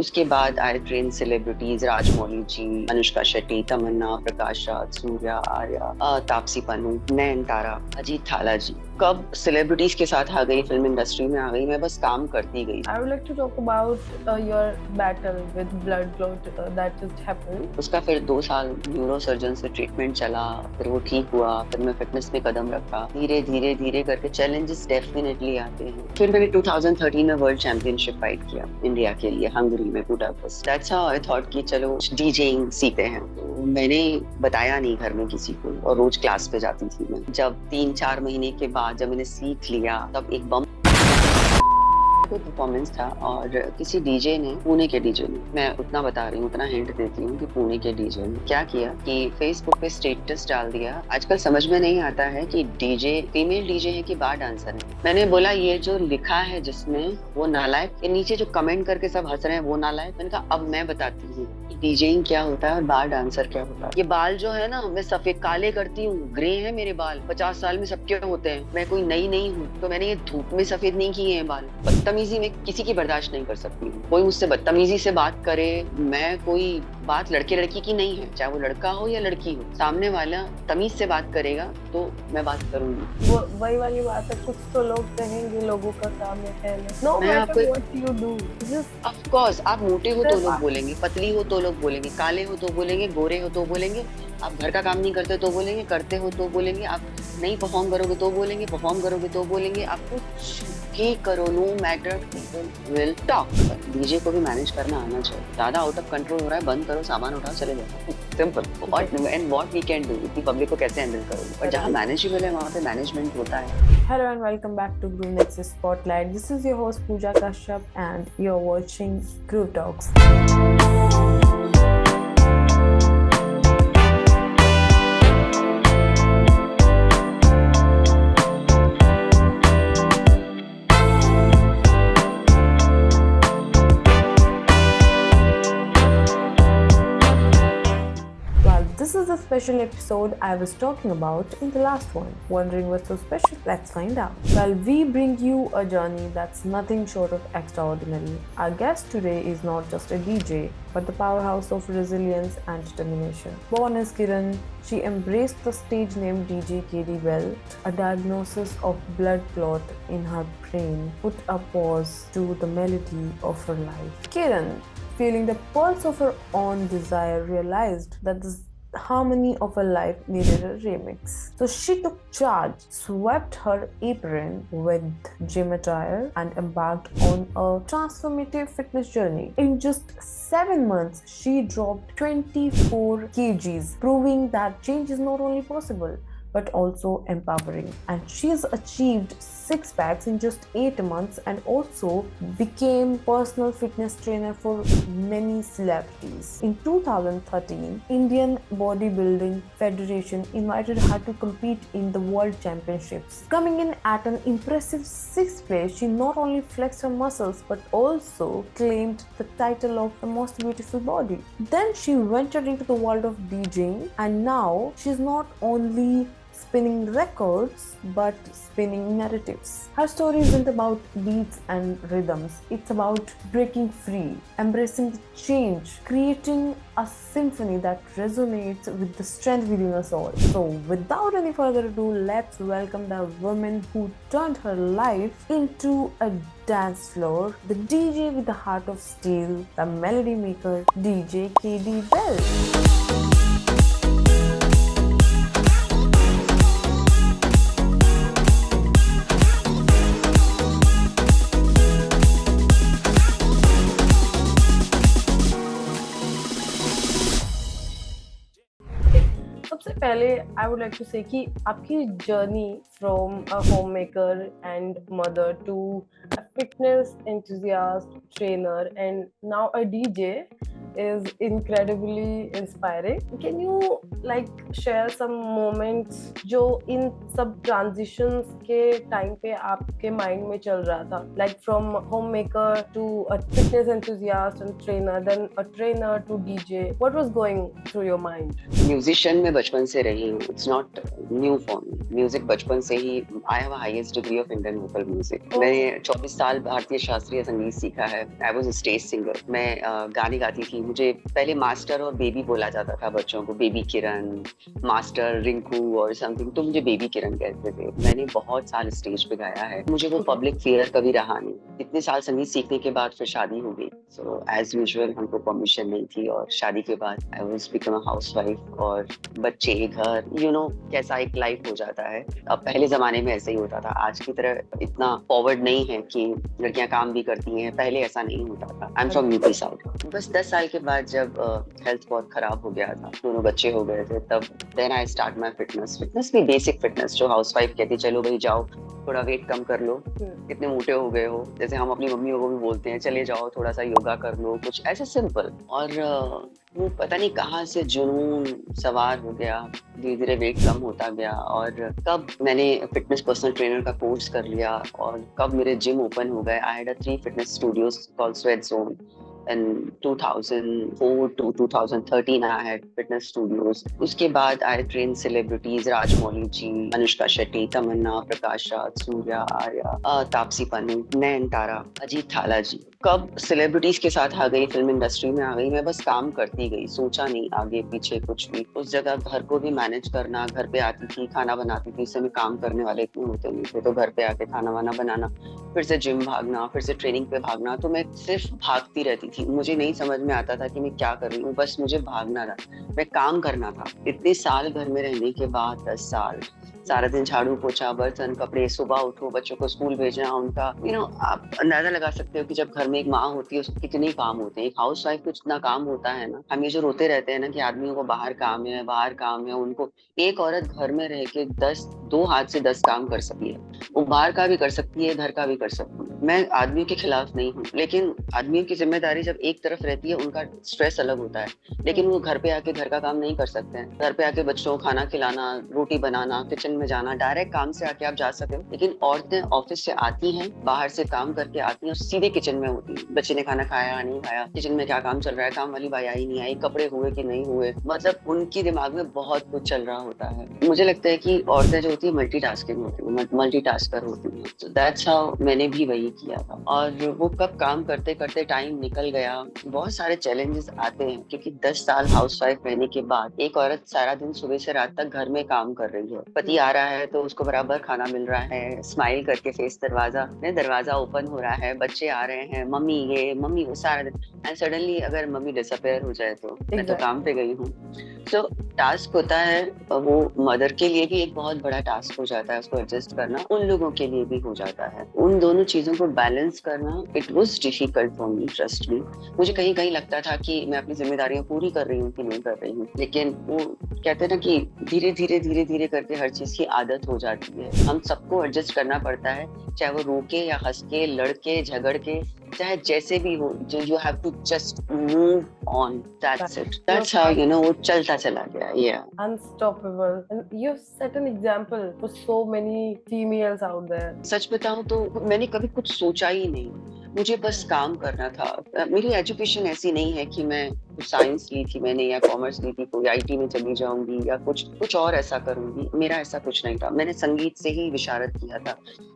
उसके बाद आए ट्रेन सेलिब्रिटीज, राजमौली जी, अनुष्का शेट्टी, तमन्ना, प्रकाश राज, सूर्या, आर्या, तापसी पन्नू, नयनतारा, अजीत थाला जी। कब सेलिब्रिटीज के साथ आ गई, फिल्म इंडस्ट्री में आ गई, मैं बस काम करती गई। I would like to talk about your battle with blood clot that just happened. उसका फिर 2 साल न्यूरो सर्जन से ट्रीटमेंट चला, फिर वो ठीक हुआ, फिर मैं फिटनेस पे कदम रखा, धीरे धीरे धीरे करके चैलेंजेस डेफिनेटली आते हैं। फिर मैंने 2013 में वर्ल्ड चैंपियनशिप फाइट किया इंडिया के लिए, हंगरी में Budapest. That's how I thought कि चलो डीजेइंग सीखते हैं। तो मैंने बताया नहीं घर में किसी को, और रोज क्लास पे जाती थी मैं। जब 3-4 महीने के बाद जब मैंने सीख लिया, तब एक बम परफॉर्मेंस था, और किसी डीजे ने, पुणे के डीजे ने, मैं उतना बता रही हूँ, उतना हिंट देती हूँ कि पुणे के डीजे ने क्या किया कि फेसबुक पे स्टेटस डाल दिया। आजकल समझ में नहीं आता है कि डीजे फीमेल डीजे है कि बार डांसर है। मैंने बोला ये जो लिखा है जिसमें, वो नालायक, ये नीचे जो कमेंट करके सब हंस रहे हैं वो नालायक। मैंने कहा अब मैं बताती हूँ डीजेइंग क्या होता है और बार डांसर क्या होता है। ये बाल जो है ना, मैं सफेद काले करती हूँ, ग्रे है मेरे बाल, 50 साल में सबके होते हैं, मैं कोई नई नहीं हूँ। तो मैंने ये धूप में सफेद नहीं किए हैं बाल। बदतमीजी में किसी की बर्दाश्त नहीं कर सकती हूँ। कोई मुझसे बदतमीजी से बात करे, मैं कोई बात लड़के लड़की की नहीं है, चाहे वो लड़का हो या लड़की हो, सामने वाला तमीज से बात करेगा तो मैं बात करूंगी। वो वही वाली बात है, कुछ तो लोग कहेंगे लोगों का काम है कहना। No matter what you do, of course, आप मोटे हो तो लोग बोलेंगे, पतली हो तो लोग बोलेंगे, काले हो तो बोलेंगे, गोरे हो तो बोलेंगे, आप घर का काम नहीं करते तो बोलेंगे, करते हो तो बोलेंगे, आप नहीं परफॉर्म करोगे तो बोलेंगे, परफॉर्म करोगे तो बोलेंगे, आप कुछ भी करो, no matter, people will talk. DJ को भी मैनेज करना आना चाहिए। ज्यादा आउट ऑफ कंट्रोल हो रहा है, बंद करो, सामान उठाओ, चले जाओ, simple. And what we can do, इतनी पब्लिक को कैसे हैंडल करोगे, पर जहाँ मैनेजेबल है वहाँ पे मैनेजमेंट होता है। Hello and welcome back to Groove Nexus Spotlight. This is your host Pooja Kashyap and you're watching Groove Talks. This is the special episode I was talking about in the last one. Wondering what's so special? Let's find out. Well, we bring you a journey that's nothing short of extraordinary. Our guest today is not just a DJ, but the powerhouse of resilience and determination. Born as Kiran, she embraced the stage name DJ KD Well. A diagnosis of blood clot in her brain put a pause to the melody of her life. Kiran, feeling the pulse of her own desire, realized that the harmony of her life needed a remix. So she took charge, swept her apron with gym attire, and embarked on a transformative fitness journey. In just 7 months, she dropped 24 kgs, proving that change is not only possible but also empowering. And she has achieved 6 packs in just 8 months and also became personal fitness trainer for many celebrities. In 2013, Indian Bodybuilding Federation invited her to compete in the World Championships. Coming in at an impressive 6th place, she not only flexed her muscles but also claimed the title of the most beautiful body. Then she ventured into the world of DJing, and now she's not only spinning records but spinning narratives. Her story isn't about beats and rhythms, it's about breaking free, embracing the change, creating a symphony that resonates with the strength within us all. So without any further ado, let's welcome the woman who turned her life into a dance floor, the DJ with the heart of steel, the melody maker, DJ KD Well. सबसे पहले I would like to say कि आपकी journey from a homemaker and mother to a fitness enthusiast trainer and now a DJ is incredibly inspiring. Can you like share some moments जो इन सब transitions के time पे आपके mind में चल रहा था, like from homemaker to a fitness enthusiast and trainer, then a trainer to DJ? What was going through your mind? Musician में बचपन से रही हूँ. It's not new for me. Music बचपन से ही I have a highest degree of Indian vocal music. मैंने 24 साल भारतीय शास्त्रीय संगीत सीखा है। I was a stage singer. मैं गाने गाती थी। मुझे पहले मास्टर और बेबी बोला जाता था बच्चों को, बेबी किरण, मास्टर रिंकू और समथिंग, तो मुझे बेबी किरण कहते थे। मैंने बहुत साल स्टेज पे गाया है। मुझे वो पब्लिक फियर कभी रहा नहीं। इतने साल संगीत सीखने के बाद फिर शादी हो गई, सो एज यूजुअल हमको परमिशन नहीं थी, और शादी के बाद I was become a housewife, और बच्चे, घर, कैसा एक लाइफ हो जाता है। अब पहले जमाने में ऐसे ही होता था, आज की तरह इतना फॉरवर्ड नहीं है कि लड़कियां काम भी करती हैं। पहले ऐसा नहीं होता था। I am from UP side. बस 10 साल के बाद जब हेल्थ बहुत खराब हो गया था, दोनों बच्चे हो गए थे, तब then I start my fitness भी बेसिक फिटनेस, जो हाउसवाइफ कहती चलो भाई जाओ थोड़ा वेट कम कर लो, इतने मोटे हो गए हो। जैसे हम अपनी मम्मियों को भी बोलते हैं चले जाओ थोड़ा सा योगा कर लो, कुछ ऐसे सिंपल। और वो पता नहीं कहाँ से जुनून सवार हो गया, धीरे धीरे वेट कम होता गया। और कब मैंने फिटनेस पर्सनल ट्रेनर का कोर्स कर लिया, और कब मेरे जिम ओपन हो गए। I had 3 fitness studios called sweat zone. In 2004 to 2013 I had fitness studios. उसके बाद I trained celebrities, राजमौली जी, अनुष्का शेट्टी, तमन्ना, प्रकाश राज, सूर्या, आर्या, तापसी पन्नू, नयनतारा, अजीत थाला जी। कब सेलिब्रिटीज के साथ आ गई, फिल्म इंडस्ट्री में आ गई, मैं बस काम करती गई, सोचा नहीं आगे पीछे कुछ भी। उस जगह घर को भी मैनेज करना, घर पे आती थी, खाना बनाती थी। इस समय काम करने वाले इतने होते नहीं थे, तो घर पे आके खाना वाना बनाना, फिर से जिम भागना, फिर से ट्रेनिंग पे भागना। तो मैं सिर्फ भागती रहती थी। मुझे नहीं समझ में आता था कि मैं क्या कर रही हूँ, बस मुझे भागना था, मैं काम करना था। इतने साल घर में रहने के बाद, 10 साल, सारा दिन झाड़ू पोछा, बर्तन, कपड़े, सुबह उठो, बच्चों को स्कूल भेजना, उनका आप अंदाजा लगा सकते हो कि जब घर में एक माँ होती है उसको कितने काम होते हैं। एक हाउस वाइफ को इतना काम होता है ना। हम ये जो रोते रहते हैं ना कि आदमियों को बाहर काम है, बाहर काम है, उनको एक औरत घर में रह के 2 हाथ से 10 काम कर सकती है। वो बाहर का भी कर सकती है, घर का भी कर सकती है। मैं आदमियों के खिलाफ नहीं हूँ, लेकिन आदमियों की जिम्मेदारी जब एक तरफ रहती है, उनका स्ट्रेस अलग होता है, लेकिन वो घर पे आके घर का काम नहीं कर सकते हैं। घर पे आके बच्चों को खाना खिलाना, रोटी बनाना, किचन में जाना, डायरेक्ट काम से आके आप जा सकते हो। लेकिन औरतें ऑफिस से आती हैं, बाहर से काम करके आती हैं और सीधे किचन में होती हैं। बच्चे ने खाना खाया नहीं खाया, किचन में क्या काम चल रहा है, काम वाली भाई आई नहीं आई, कपड़े हुए कि नहीं हुए, मतलब उनकी दिमाग में बहुत कुछ चल रहा होता है। मुझे लगता है कि औरतें जो होती है मल्टीटास्किंग होती है, मल्टीटास्कर होती है। So that's how मैंने भी वही किया था। और वो कब काम करते करते टाइम निकल गया। बहुत सारे चैलेंजेस आते हैं, क्योंकि 10 साल हाउसवाइफ रहने के बाद एक औरत सारा दिन सुबह से रात तक घर में काम कर रही है। पति आ रहा है तो उसको बराबर खाना मिल रहा है, स्माइल करके फेस दरवाजा ओपन हो रहा है, बच्चे आ रहे हैं, मम्मी ये मम्मी वो, सारा दिन। एंड सडनली अगर मम्मी डिसअपेयर हो जाए तो मैं तो काम पे गई हूँ। सो टास्क होता है, वो मदर के लिए भी एक बहुत बड़ा टास्क हो जाता है, उसको एडजस्ट करना, उन लोगों के लिए भी हो जाता है। उन दोनों चीजों को बैलेंस करना, it was difficult for me, trust me. मुझे कहीं कहीं लगता था कि मैं अपनी जिम्मेदारियां पूरी कर रही हूँ कि नहीं कर रही हूँ, लेकिन वो कहते हैं ना कि धीरे धीरे करके हर चीज की आदत हो जाती है। हम सबको एडजस्ट करना पड़ता है, चाहे वो रोके या हंस के, लड़के झगड़ के, चाहे जैसे भी हो। You have to just move on, that's it, that's how वो चलता चला गया। Unstoppable. And you've set an example for so many females out there. सच बताऊं तो मैंने कभी कुछ सोचा ही नहीं, मुझे बस काम करना था। मेरी एजुकेशन ऐसी नहीं है कि मैं साइंस ली थी मैंने या कॉमर्स ली थी, कोई आईटी में चली जाऊंगी या कुछ और ऐसा करूंगी, मेरा ऐसा कुछ नहीं था। मैंने संगीत से ही विशारद किया था,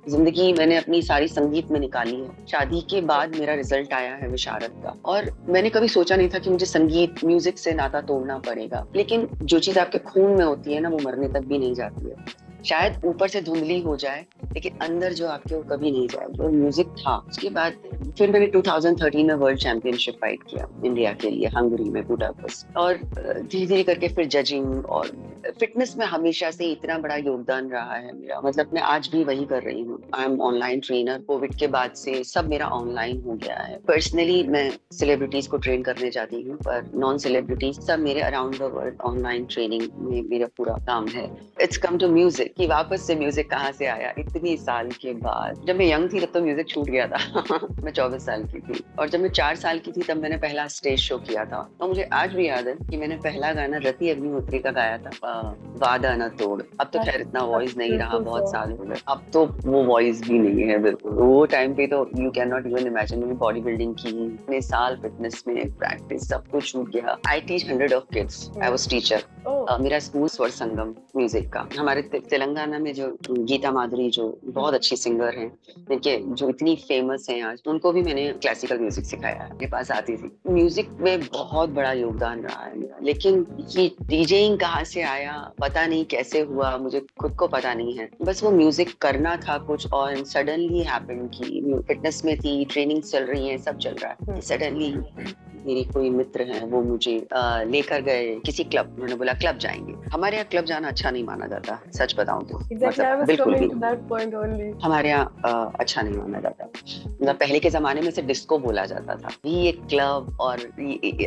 जिंदगी मैंने अपनी सारी संगीत में निकाली है। शादी के बाद मेरा रिजल्ट आया है विशारद का, और मैंने कभी सोचा नहीं था कि मुझे संगीत, म्यूजिक से नाता तोड़ना पड़ेगा। लेकिन जो चीज आपके खून में होती है ना, वो मरने तक भी नहीं जाती है। शायद ऊपर से धुंधली हो जाए, लेकिन अंदर जो आपके वो कभी नहीं जाएगी। और म्यूजिक था। उसके बाद फिर मैंने 2013 में वर्ल्ड चैंपियनशिप फाइट किया इंडिया के लिए, हंगरी में, बुडापेस्ट। और धीरे धीरे करके फिर जजिंग, और फिटनेस में हमेशा से इतना बड़ा योगदान रहा है मेरा। मतलब मैं आज भी वही कर रही हूँ। I am online trainer. Covid के बाद से सब मेरा ऑनलाइन हो गया है। पर्सनली मैं सेलिब्रिटीज को ट्रेन करने जाती हूँ, पर नॉन सेलिब्रिटीज सब मेरे around the world online training में मेरा पूरा काम है। इट्स कम टू म्यूजिक, कि वापस से म्यूजिक कहाँ से आया इतनी साल के बाद। जब मैं यंग थी तब तो म्यूजिक छूट गया था मैं 24 साल की थी, और जब मैं 4 साल की थी तब मैंने पहला स्टेज शो किया था। और मुझे आज भी याद है कि मैंने पहला गाना रति अग्निहोत्री का गाया था, वादा न तोड़। अब तो खैर इतना वॉइस नहीं रहा, बहुत साल हो गए, अब तो वो वॉइस भी नहीं है बिल्कुल। वो टाइम पे तो you can not even imagine. मैंने बॉडी बिल्डिंग की, इतने साल फिटनेस में प्रैक्टिस, सब कुछ छूट गया। I teach 100 of kids, I was teacher. मेरा स्कूल स्वर संगम म्यूजिक का, हमारे तेलंगाना में जो गीता माधुरी जो बहुत अच्छी सिंगर हैं, देखिए जो इतनी फेमस हैं आज, उनको भी मैंने क्लासिकल म्यूजिक सिखाया है। मेरे पास आती थी। म्यूजिक में बहुत बड़ा योगदान रहा है मेरा, लेकिन ये डीजेइंग कहाँ से आया पता नहीं, कैसे हुआ मुझे खुद को पता नहीं है। बस वो म्यूजिक करना था कुछ और सडनली हैपन की फिटनेस में थी, ट्रेनिंग चल रही है, सब चल रहा है, सडनली मेरे कोई मित्र हैं वो मुझे लेकर गए किसी क्लब। उन्होंने बोला क्लब जाएंगे। हमारे यहाँ क्लब जाना अच्छा नहीं माना जाता, सच बताऊं तो। Exactly, I was बिल्कुल coming भी to that point only. हमारे यहाँ अच्छा नहीं माना जाता। मतलब पहले के जमाने में से डिस्को बोला जाता था, ये क्लब और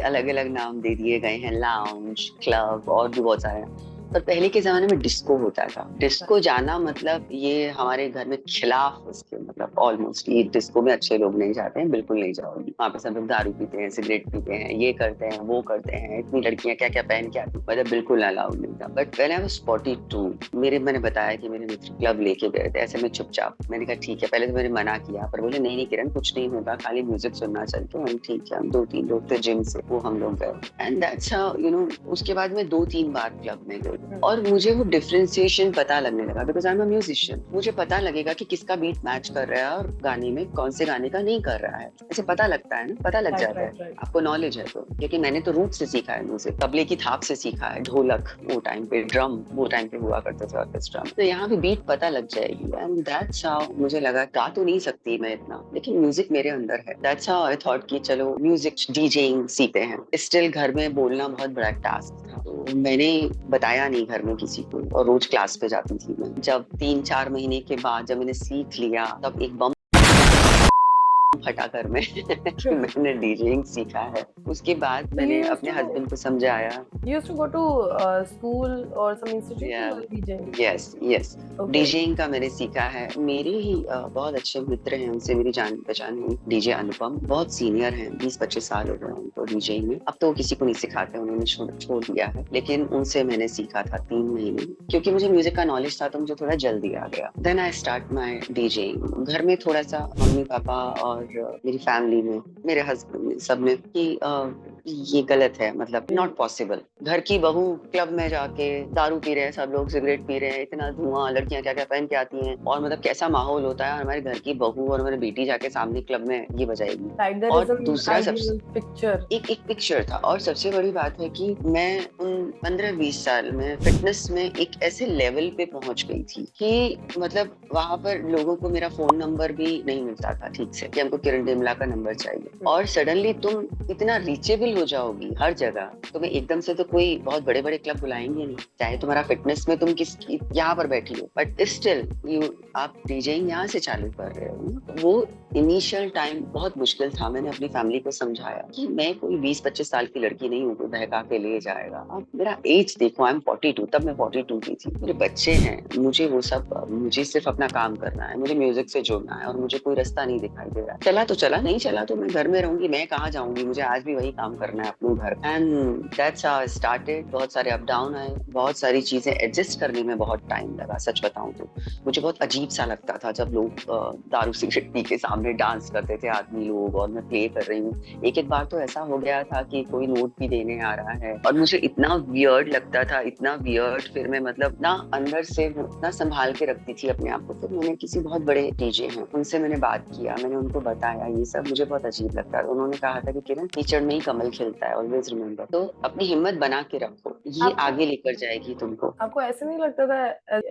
अलग अलग नाम दे दिए गए हैं, लाउंज, क्लब और भी बहुत सारे। पर पहले के जमाने में डिस्को होता था। डिस्को जाना मतलब ये हमारे घर में खिलाफ उसके, मतलब ऑलमोस्ट ये डिस्को में अच्छे लोग नहीं जाते हैं, बिल्कुल नहीं जाओगी। वहाँ पे सब लोग दारू पीते हैं, सिगरेट पीते हैं, ये करते हैं, वो करते हैं, इतनी लड़कियां क्या क्या पहन के आती, मतलब बिल्कुल अलाउड नहीं था। बट व्हेन आई वाज 42 मैंने बताया कि मेरे मित्र क्लब लेके गए थे, ऐसे में चुपचाप। मैंने कहा ठीक है, पहले तो मैंने मना किया, पर बोले नहीं नहीं किरण कुछ नहीं होगा, खाली म्यूजिक सुनना चलते हैं। ठीक है, हम 2-3 लोग थे जिम से, वो हम लोग गए and that's how you know. उसके बाद में 2-3 बार क्लब में गई और मुझे वो डिफरेंशिएशन पता लगने लगा, because I am a musician. मुझे पता लगेगा कि किसका बीट मैच कर रहा है और गाने में कौन से गाने का नहीं कर रहा है। ऐसे पता लगता है ना, पता लग जाता है, आपको नॉलेज है तो। क्योंकि मैंने तो रूट से सीखा है म्यूजिक, तबले की थाप से सीखा है, ढोलक वो टाइम पे, ड्रम वो टाइम पे हुआ करते थे ऑर्केस्ट्रा में, तो यहाँ भी बीट पता लग जाएगी। एंड दैट्स हाउ मुझे लगा गा तो नहीं सकती मैं इतना, लेकिन म्यूजिक मेरे अंदर है। दैट्स हाउ आई थॉट कि चलो म्यूजिक डीजेइंग सीखते हैं। स्टिल घर में बोलना बहुत बड़ा टास्क था, तो मैंने बताया नहीं घर में किसी को, और रोज क्लास पे जाती थी मैं। जब 3-4 महीने के बाद जब मैंने सीख लिया, तब एक बम फटाकर में मैंने डीजेइंग सीखा है। उसके बाद मैंने अपने हस्बैंड को समझाया। You used to go to school or some institute for DJing? Yes. Okay. DJing का मैंने सीखा है। मेरे ही बहुत अच्छे मित्र हैं, उनसे मेरी जान पहचान हुई। डीजे अनुपम बहुत सीनियर हैं, 20-25 साल हो गए उनको डीजेइंग में। अब तो किसी को नहीं सिखाते, उन्होंने छोड़ दिया है, लेकिन उनसे मैंने सीखा था 3 महीने, क्योंकि मुझे म्यूजिक का नॉलेज था तो मुझे थोड़ा जल्दी आ गया। Then I start my DJing. घर में थोड़ा सा मम्मी पापा और मेरी फैमिली में, मेरे हस्बैंड सब ने कि ये गलत है, मतलब नॉट पॉसिबल। घर की बहू क्लब में जाके दारू पी रहे हैं, सब लोग सिगरेट पी रहे हैं, इतना धुआं, लड़कियां क्या क्या पहन के आती हैं, और मतलब कैसा माहौल होता है। हमारे घर की बहू और मेरी बेटी जाके सामने क्लब में ये बजाएगी। और दूसरा सबसे एक पिक्चर था। और सबसे बड़ी बात है कि मैं उन 15-20 साल में फिटनेस में एक ऐसे लेवल पे पहुंच गई थी कि मतलब वहां पर लोगों को मेरा फोन नंबर भी नहीं मिलता था ठीक से, कि हमको किरण डिमला का नंबर चाहिए। और सडनली तुम इतना रीचेबल हो जाओगी हर जगह, तुम्हें एकदम से तो कोई बहुत बड़े बड़े क्लब बुलाएंगे नहीं, चाहे तुम्हारा फिटनेस में तुम किस यहाँ पर बैठी हो, बट स्टिल आप डीजेइंग यहाँ से चालू कर रहे हो। वो इनिशियल टाइम बहुत मुश्किल था। मैंने अपनी फैमिली को समझाया कि मैं कोई 20-25 साल की लड़की नहीं हूँ कोई बहका के ले जाएगा। अब मेरा एज देखो, आई एम 42, तब मैं 42 की थी, मेरे बच्चे हैं, मुझे सिर्फ अपना काम करना है, मुझे म्यूजिक से जुड़ना है, और मुझे कोई रास्ता नहीं दिखाई दे रहा। चला तो चला, नहीं चला तो मैं घर में रहूंगी, मैं कहाँ जाऊंगी, मुझे आज भी वही काम करना है अपने घर। And that's how I started. बहुत सारे अप डाउन आए, बहुत सारी चीजें एडजस्ट करने में बहुत टाइम लगा। सच बताऊं तो मुझे बहुत अजीब सा लगता था जब लोग दारू सिगरेट पी के सामने डांस करते थे आदमी लोग, और मैं प्ले कर रही हूँ। एक बार तो ऐसा हो गया था कि कोई नोट भी देने आ रहा है, और मुझे इतना वियर्ड लगता था, इतना वियर्ड। फिर मैं मतलब ना अंदर से इतना संभाल के रखती थी अपने आप को। फिर मैंने किसी बहुत बड़े डीजे हैं, उनसे मैंने बात किया, मैंने उनको बताया ये सब मुझे बहुत अजीब लगता है। उन्होंने कहा था कि किरण, कीचड़ में ही कमल खिलता है, ऑलवेज रिमेंबर। तो अपनी हिम्मत बना के रखो, ये आगे लेकर जाएगी तुमको। आपको ऐसे नहीं लगता था,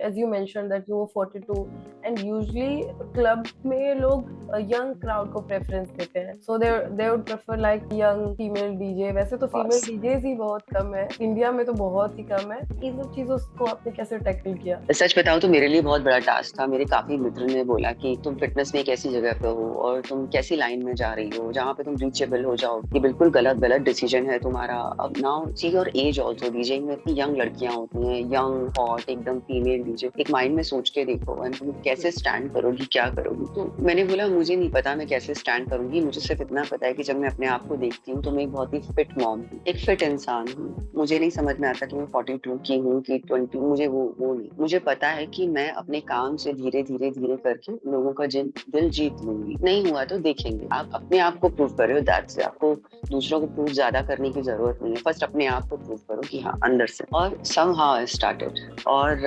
as you mentioned that you were 42 and usually club में लोग यंग क्राउड को प्रेफरेंस देते हैं, so they would prefer like young female DJ। वैसे तो फीमेल डीजेस ही बहुत कम है इंडिया में, तो बहुत ही कम है। इन सब चीजों को आपने कैसे टैकल किया? सच बताऊं तो मेरे लिए बहुत बड़ा टास्क था। मेरे काफी मित्र ने बोला कि तुम फिटनेस में एक ऐसी जगह पे हो और तुम कैसी लाइन में जा रही हो जहाँ पे तुम रीचेबल हो जाओ, ये बिल्कुल गलत डिसीजन है तुम्हारा। अब now see your age also, DJing में इतनी यंग लड़कियां होती हैं, यंग हॉट एकदम फीमेल डीजे। एक माइंड में सोच के देखो एंड तुम कैसे स्टैंड करोगी, क्या करोगी। तो मैंने बोला मुझे नहीं पता मैं कैसे स्टैंड करूंगी, मुझे सिर्फ इतना पता है कि जब मैं अपने आप को देखती हूँ तो मैं एक बहुत ही फिट मॉम हूँ, एक फिट इंसान हूँ। मुझे नहीं समझ में आता कि मैं 42 की हूँ कि 20, मुझे वो नहीं। मुझे पता है कि मैं अपने काम से धीरे धीरे करके लोगों का दिल जीत लूंगी। नहीं हुआ तो देखेंगे। आप अपने आप को प्रूव कर रहे हो, दैट्स इट। आपको दूसरों को प्रूव ज्यादा करने की जरूरत नहीं है, फर्स्ट अपने आप को प्रूव करो कि हाँ अंदर से। और somehow I started, और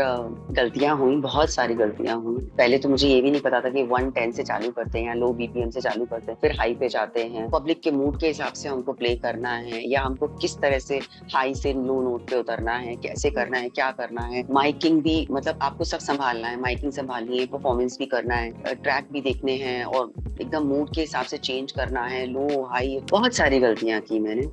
गलतियां हुई, बहुत सारी गलतियां हुई। पहले तो मुझे ये भी नहीं पता था कि 110 से चालू करते हैं या लो बीपीएम से चालू करते हैं, फिर हाई पे जाते हैं। पब्लिक के मूड के हिसाब से हमको प्ले करना है, या हमको किस तरह से हाई से लो नोट पे उतरना है, कैसे करना है, क्या करना है। माइकिंग भी, मतलब आपको सब संभालना है, माइकिंग संभालनी है, परफॉर्मेंस भी करना है, ट्रैक भी देखने हैं, और एकदम मूड के हिसाब से चेंज करना है, लो हाई। बहुत सारी गलतियां की मैंने।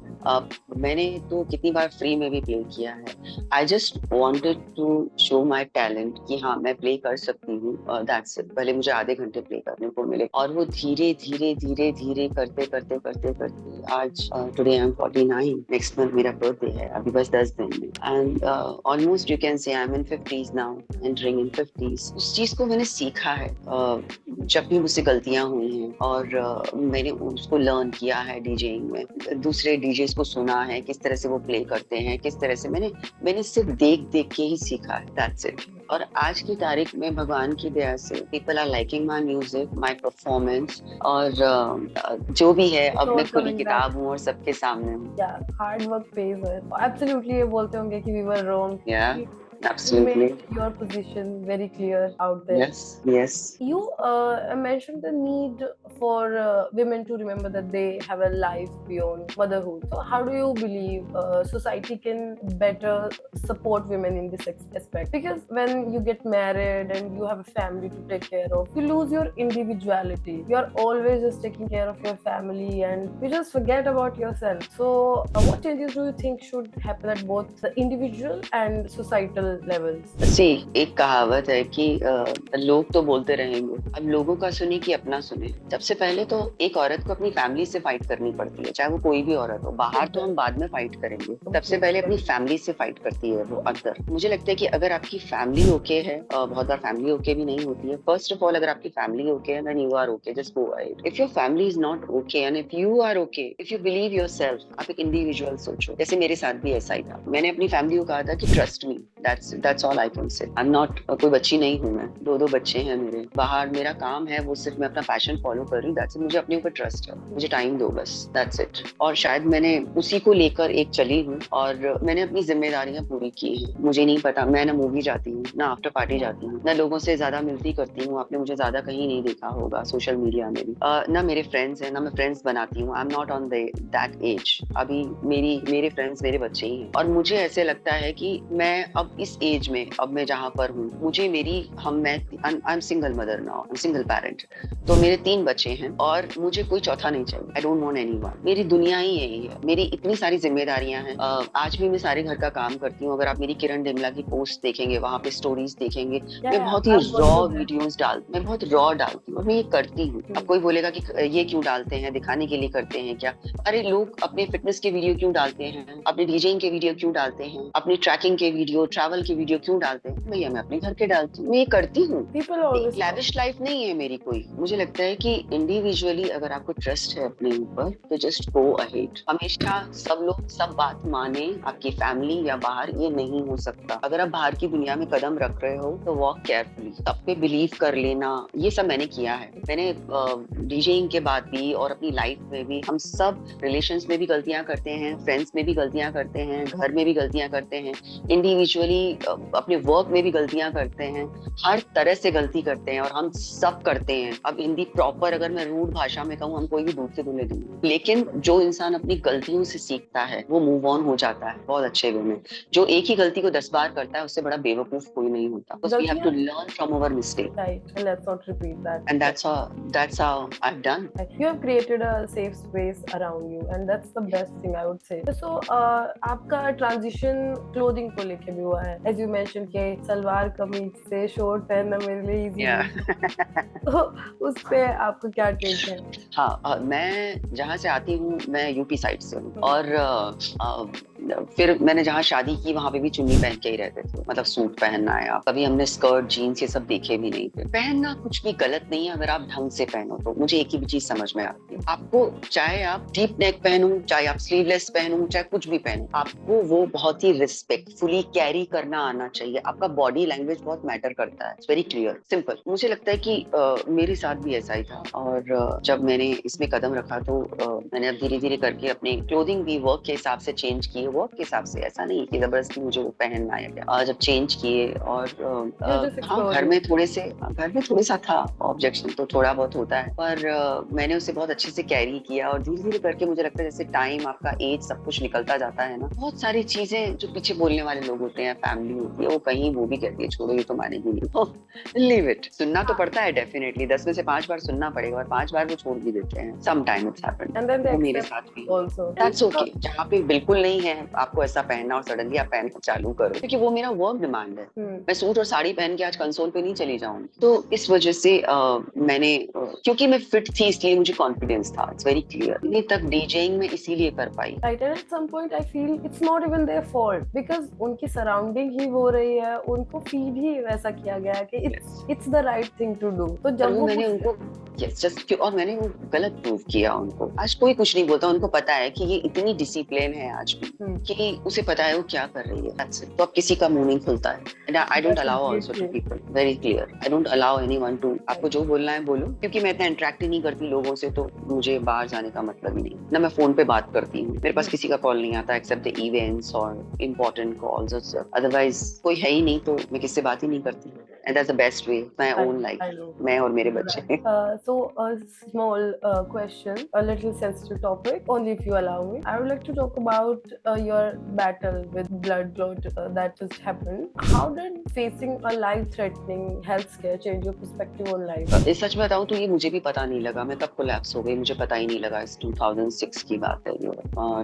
मैंने तो कितनी बार फ्री में भी प्ले किया है। I just wanted to show my talent कि हाँ मैं प्ले कर सकती हूँ, दैट्स इट। भले मुझे आधे घंटे प्ले करने को मिले, और वो धीरे धीरे धीरे धीरे करते करते करते करते आज today I am 49। Next month मेरा बर्थडे है, अभी बस 10 दिन में, and almost you can say I am in 50s now, entering in 50s। उस चीज को मैंने सीखा है जब भी मुझसे गलतियां हुई हैं, और मैंने उसको लर्न किया है डीजेइंग में। दूसरे डीजेस को सुना है किस तरह से वो प्ले करते हैं, किस तरह से मैंने सिर्फ देख देख के ही सीखा है, दैट्स इट। और आज की तारीख में भगवान की दया से people are liking my music, my performance, और जो भी है अब मैं खुली किताब हूँ और सबके सामने हूँ। हार्ड वर्क पेज है, एब्सोल्युटली। ये बोलते होंगे कि we were wrong. Absolutely. You made your position very clear out there. Yes. You mentioned the need for women to remember that they have a life beyond motherhood. So how do you believe society can better support women in this aspect? Because when you get married and you have a family to take care of, you lose your individuality. You are always just taking care of your family and you just forget about yourself. So what changes do you think should happen at both the individual and societal levels? See, एक कहावत है कि लोग तो बोलते रहेंगे, अब लोगों का सुने कि अपना सुने। सबसे पहले तो एक औरत को अपनी फैमिली से फाइट करनी पड़ती है, चाहे वो कोई भी औरत हो। बाहर तो हम बाद में फाइट करेंगे, सबसे पहले अपनी फैमिली से फाइट करती है वो अंदर। मुझे लगता है कि अगर आपकी फैमिली ओके है, बहुत बार फैमिली ओके भी नहीं होती है। फर्स्ट ऑफ ऑल, अगर आपकी फैमिली ओके है, then you are okay, just go ahead. If your family is not okay and if you are okay, if you believe yourself, आप एक इंडिविजुअल सोचो। जैसे मेरे साथ भी ऐसा ही था। मैंने अपनी फैमिली को कहा था कि trust me, that's all I can say. I'm not कोई बच्ची नहीं हूँ मैं, 2 बच्चे हैं मेरे। बाहर मेरा काम है, वो सिर्फ मैं अपना पैशन फॉलो कर रही हूँ, that's it. मुझे अपने ऊपर ट्रस्ट है, मुझे टाइम दो बस, that's it. और शायद मैंने उसी को लेकर एक चली हूँ, और मैंने अपनी जिम्मेदारियां पूरी की हैं। मुझे नहीं पता, मैं ना मूवी जाती हूँ, ना आफ्टर पार्टी जाती हूँ, ना लोगों से ज्यादा मिलती करती हूँ। आपने मुझे ज्यादा कहीं नहीं देखा होगा सोशल मीडिया में भी। ना मेरे फ्रेंड्स हैं, ना मैं फ्रेंड्स बनाती हूँ। I am not on that age. अभी मेरे फ्रेंड्स मेरे बच्चे ही हैं, और मुझे ऐसे लगता है कि मैं अब इस एज में, अब मैं जहाँ पर हूँ, मुझे I am single mother now, I am single parent. तो मेरे 3 बच्चे हैं और मुझे कोई चौथा नहीं चाहिए। I don't want anyone. मेरी दुनिया ही यही है, मेरी इतनी सारी जिम्मेदारियां हैं। आज भी मैं सारे घर का काम करती हूँ। अगर आप मेरी किरण डिमला की पोस्ट देखेंगे, वहाँ पे स्टोरीज देखेंगे, मैं बहुत ही रॉ वीडियोस मैं बहुत रॉ डालती हूँ, और मैं ये करती हूँ। अब कोई बोलेगा कि ये क्यों डालते हैं, दिखाने के लिए करते हैं क्या? अरे लोग अपने फिटनेस के वीडियो क्यों डालते हैं, अपने डीजेइंग के वीडियो क्यों डालते हैं, अपनी ट्रैकिंग के वीडियो, ट्रैवल के वीडियो क्यों डालते हैं? भैया मैं अपने घर के डालती हूँ, मैं ये करती हूँ। लैविश लाइफ नहीं है मेरी कोई। मुझे लगता है कि इंडिविजुअली अगर आपको ट्रस्ट है अपने ऊपर, तो जस्ट गो अहेड। हमेशा सब लोग सब बात माने, आपकी फैमिली या बाहर, ये नहीं हो सकता। अगर आप बाहर की दुनिया में कदम रख रहे हो तो वॉक केयरफुली, सब पे बिलीव कर लेना। ये सब मैंने किया है। मैंने डीजेइंग के बाद भी और अपनी लाइफ में भी, हम सब रिलेशंस में भी गलतियां करते हैं, फ्रेंड्स में भी गलतियां करते हैं, घर में भी गलतियां करते हैं, इंडिविजुअली अपने वर्क में भी गलतियां करते हैं, हर तरह से गलती करते हैं, और हम सब करते हैं। अब हिंदी प्रॉपर अगर मैं रूड भाषा में कहूँ, हम कोई भी दूध से धुले दूंगे। लेकिन जो इंसान अपनी गलतियों से सीखता है वो मूव ऑन हो जाता है बहुत अच्छे वे में। जो एक ही गलती को 10 बार करता है, उससे बड़ा बेवकूफ कोई नहीं होता। Because we have to learn from our mistake. Right, and let's not repeat that. And that's how I've done. You have created a safe space around you, and that's the best thing I would say. So, आपका transition clothing को लेके भी हुआ है, as you mentioned कि सलवार कमीज से short पहनना मेरे लिए easy है। तो उस पे आपको क्या टेक है? हाँ, मैं जहाँ से आती हूँ, मैं यूपी साइड से हूँ, और फिर मैंने जहाँ शादी की वहां पे भी चुन्नी पहन के ही रहते थे, मतलब सूट पहनना है। कभी हमने स्कर्ट जीन्स ये सब देखे भी नहीं थे। पहनना कुछ भी गलत नहीं है अगर आप ढंग से पहनो तो। मुझे एक ही चीज समझ में आती है, आपको चाहे आप डीप नेक पहनो, चाहे आप स्लीवलेस पहनो, चाहे कुछ भी पहनो, आपको वो बहुत ही रिस्पेक्टफुली कैरी करना आना चाहिए। आपका बॉडी लैंग्वेज बहुत मैटर करता है। It's very clear, simple. मुझे लगता है कि मेरे साथ भी ऐसा ही था। और जब मैंने इसमें कदम रखा तो मैंने अब धीरे धीरे करके अपने क्लोथिंग भी वर्क के हिसाब से चेंज किए। वर्क के हिसाब से, ऐसा नहीं कि जबरदस्ती मुझे वो पहनना है क्या। जब चेंज किए और हाँ, घर में थोड़े सा था ऑब्जेक्शन, तो थोड़ा बहुत होता है, पर मैंने उसे बहुत अच्छे से कैरी किया। और धीरे धीरे करके मुझे लगता है जैसे टाइम, आपका एज, सब कुछ निकलता जाता है ना, बहुत सारी चीजें जो पीछे बोलने वाले लोग होते हैं, फैमिली होती है, वो कहीं वो भी कहती है छोड़ो ये तो मानेगी नहीं, लीव इट। सुनना तो पड़ता है डेफिनेटली, 10 में से 5 बार सुनना पड़ेगा और 5 बार वो छोड़ भी देते हैं। Some time it's happened, And then they वो मेरे accept साथ भी। also. That's okay. जहाँ पे बिल्कुल नहीं है आपको ऐसा पहनना और सडनली आप पहनना चालू करो, क्योंकि वो मेरा वर्क डिमांड है। मैं सूट और साड़ी पहन के आज कंसोल पे नहीं चली जाऊंगी। तो इस वजह से मैंने क्योंकि मैं फिट थी इसलिए मुझे कॉन्फिडेंस था। It's very clear. इतनी तक डीजेइंग में इसीलिए कर पाई। Right, and at some point I feel it's not even their fault because उनकी सराउंडिंग ही हो रही है, उनको फीड ही वैसा किया गया है कि it's the right thing to do। तो जब वो मैंने उनको और मैंने वो गलत प्रूव किया उनको। आज कोई कुछ नहीं बोलता, उनको पता है कि ये इतनी डिसिप्लिन है आज भी कि उसे पता है वो क्या कर रही है। That's it। तो अब किसी का मुंह नहीं खुलता है। And I don't allow also to people, very clear। I don't allow anyone to, आपको जो बोलना है बोलो, क्योंकि मैं इतना इंटरेक्ट ही नहीं करती लोगों से, तो मुझे बाहर जाने का मतलब ही नहीं ना। मैं फोन पे बात करती हूँ, मेरे पास किसी का कॉल नहीं आता एक्सेप्ट द इवेंट्स और इम्पोर्टेंट कॉल्स। अदरवाइज कोई है ही नहीं तो मैं किससे बात ही नहीं करती। And that's the best way, my own life, मैं और मेरे बच्चे। So a small question, a little sensitive topic, only if you allow me. I would like to talk about your battle with blood clot that just happened. How did facing a life-threatening health scare change your perspective on life? सच बताऊं तो ये मुझे भी पता नहीं लगा। मैं कब कोलैप्स हो गई मुझे पता ही नहीं लगा। इस 2006 की बात है ये।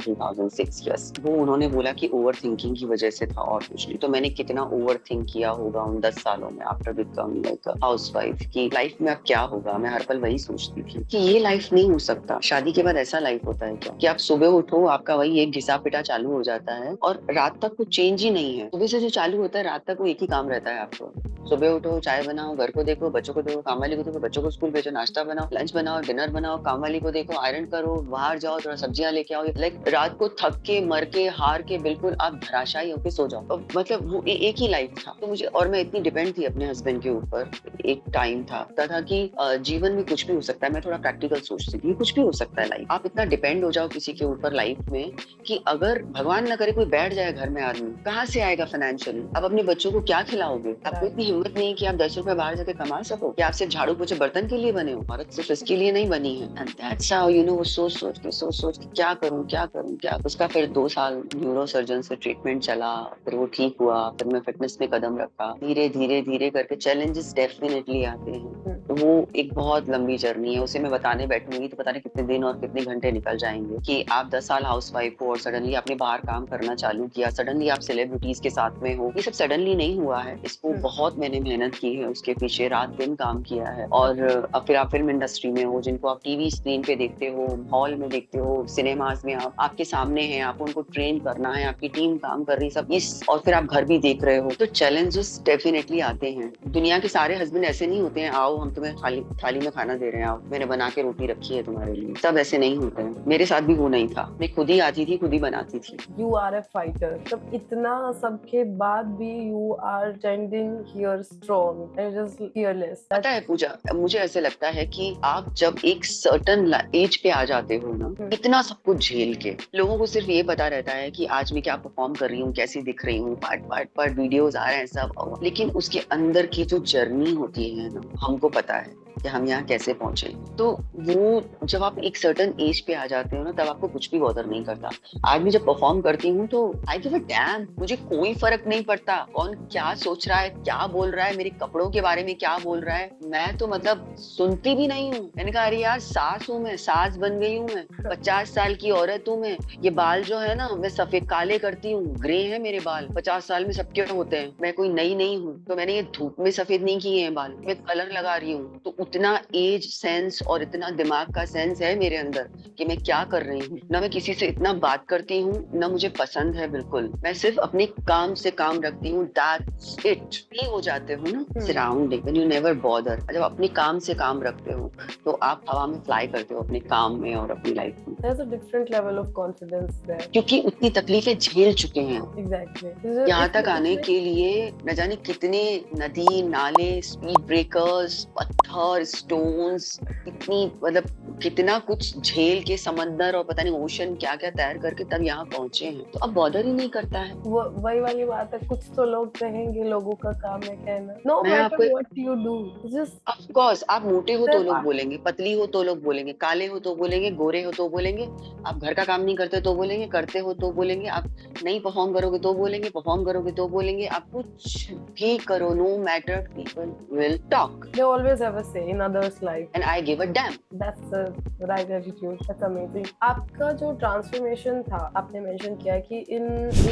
2006, यस। वो उन्होंने बोला कि ओवर थिंकिंग की वजह से था और कुछ नहीं। तो मैंने कितना ओवर थिंक किया होगा उन 10 सालों में आफ्टर बिकमिंग लाइक हाउसवाइफ, की लाइफ में अब क्या होगा। मैं हर पल वही सोचती थी कि ये लाइफ नहीं हो सकता। शादी के बाद ऐसा लाइफ होता है क्या कि आप सुबह उठो, आपका वही एक घिसा पिटा चालू हो जाता है और रात तक कुछ चेंज ही नहीं है। सुबह से जो चालू होता है रात तक वो एक ही काम रहता है आपको। सुबह उठो, चाय बनाओ, घर को देखो, बच्चों को देखो, काम वाली को देखो, बच्चों को स्कूल भेजो, नाश्ता बनाओ, लंच बनाओ, डिनर बनाओ, काम वाली को देखो, आयरन करो, बाहर जाओ, थोड़ा सब्जियां लेके आओ। लाइक रात को थक के, मर के, हार के बिल्कुल आप धराशायी होके सो जाओ। तो मतलब वो एक ही लाइफ था। तो मुझे, और मैं इतनी डिपेंड थी अपने हस्बैंड के ऊपर। एक टाइम था कि जीवन में कुछ भी हो सकता है। मैं थोड़ा प्रैक्टिकल सोचती थी, कुछ भी हो सकता है लाइफ। आप इतना डिपेंड हो जाओ किसी के ऊपर लाइफ में कि अगर भगवान ना करे कोई बैठ जाए घर में, आदमी कहाँ से आएगा फाइनेंशियली। आप अपने बच्चों को क्या खिलाओगे। आपको इतनी हिम्मत नहीं कि आप 10 रुपए बाहर जाके कमा सको, कि आप सिर्फ झाड़ू पोछे बर्तन के लिए बने हो। औरत सिर्फ इसके लिए नहीं बनी है। And that's how you know, वो सोच के क्या करूं। उसका फिर 2 साल न्यूरो सर्जन से ट्रीटमेंट चला, फिर वो ठीक हुआ, फिर मैं फिटनेस में कदम रखा। धीरे करके चैलेंजेस डेफिनेटली आते हैं। तो वो एक बहुत लंबी जर्नी है। उसे मैं बताने बैठूंगी तो पता नहीं कितने दिन और कितने घंटे निकल जाएंगे कि आप 10 साल हाउसवाइफ हो और सडनली आपने बाहर काम करना चालू किया, सडनली आप सेलिब्रिटीज के साथ में हो। ये सब सडनली नहीं हुआ है। इसको बहुत मैंने मेहनत की है, उसके पीछे रात दिन काम किया है। और अब फिर आप फिल्म इंडस्ट्री में हो, जिनको आप टीवी स्क्रीन पे देखते हो, हॉल में देखते हो, सिनेमाज में आप आपके सामने हैं, आपको उनको ट्रेन करना है, आपकी टीम काम कर रही सब इस, और फिर आप घर भी देख रहे हो। तो चैलेंजेस डेफिनेटली आते हैं। दुनिया के सारे हस्बैंड ऐसे नहीं होते हैं, आओ हम तुम्हें थाली में खाना दे रहे हैं, आओ मैंने बना के रोटी रखी है तुम्हारे लिए। सब ऐसे नहीं होते हैं। मेरे साथ भी वो नहीं था। मैं खुद ही आती थी, खुद ही बनाती थी। You are a fighter। तब इतना सबके बाद भी you are standing here strong and just fearless। पता है पूजा, मुझे ऐसे लगता है कि आप जब एक सर्टन एज पे आ जाते हो ना, इतना सब कुछ झेल के, लोगों को सिर्फ ये पता रहता है कि आज मैं क्या परफॉर्म कर रही हूँ, कैसी दिख रही हूँ, पार्ट वीडियोस आ रहे हैं सब, लेकिन उसके अंदर की जो जर्नी होती है ना, हमको पता है कि हम यहाँ कैसे पहुंचे। तो वो जब आप एक सर्टन एज पे आ जाते हो ना, तब आपको कुछ भी बॉदर नहीं करता। आज मैं जब परफॉर्म करती हूँ तो आई गिव अ डैम, मुझे कोई फर्क नहीं पड़ता कौन क्या सोच रहा है, क्या बोल बोल रहा है, मेरे कपड़ों के बारे में क्या बोल रहा है, मैं तो मतलब सुनती भी नहीं हूँ। मैंने कहा अरे यार सास हूँ मैं, सास बन गई हूँ मैं, 50 साल की औरत हूँ मैं, ये बाल जो है ना मैं सफेद काले करती हूँ, ग्रे है मेरे बाल, 50 साल में सबके होते हैं, मैं कोई नई नहीं हूँ, तो मैंने ये धूप में सफेद नहीं किए हैं बाल, मैं कलर लगा रही हूँ। तो उतना एज सेंस और इतना दिमाग का सेंस है मेरे अंदर कि मैं क्या कर रही हूँ। ना मैं किसी से इतना बात करती हूँ, ना मुझे पसंद है बिल्कुल, मैं सिर्फ अपने काम से काम रखती हूँ, दैट्स इट। फ्री हो जाते हो ना surrounding when you never bother. जब अपने काम से काम रखते हो तो आप हवा में फ्लाई करते हो अपने काम में और अपनी लाइफ में। There's a different level of confidence there. क्योंकि उतनी तकलीफें झेल चुके हैं Exactly. यहाँ तक आने के लिए। न जाने कितने नदी नाले, स्पीड ब्रेकर्स, पत्थर, स्टोन्स, कितनी मतलब कितना कुछ झेल के समंदर और पता नहीं ओशन क्या क्या तैर करके तब यहाँ पहुंचे हैं। तो अब बॉर्डर ही नहीं करता है। वो वही वाली बात है, कुछ तो लोग कहेंगे, लोगों का काम है कहना। No मैं matter आपको what you do, just of course आप मोटे हो तो सिर्फ लोग आप- बोलेंगे, पतली हो तो लोग बोलेंगे, काले हो तो बोलेंगे, गोरे हो तो बोलेंगे, आप घर का काम नहीं करते तो बोलेंगे, करते हो तो बोलेंगे, आप नहीं परफॉर्म करोगे तो बोलेंगे, परफॉर्म करोगे तो बोलेंगे, आप कुछ भी करो, no matter, people will talk they always have a say in others' life. And I give a damn. That's the right attitude. That's amazing. आपका जो ट्रांसफॉर्मेशन था, आपने मेंशन किया कि in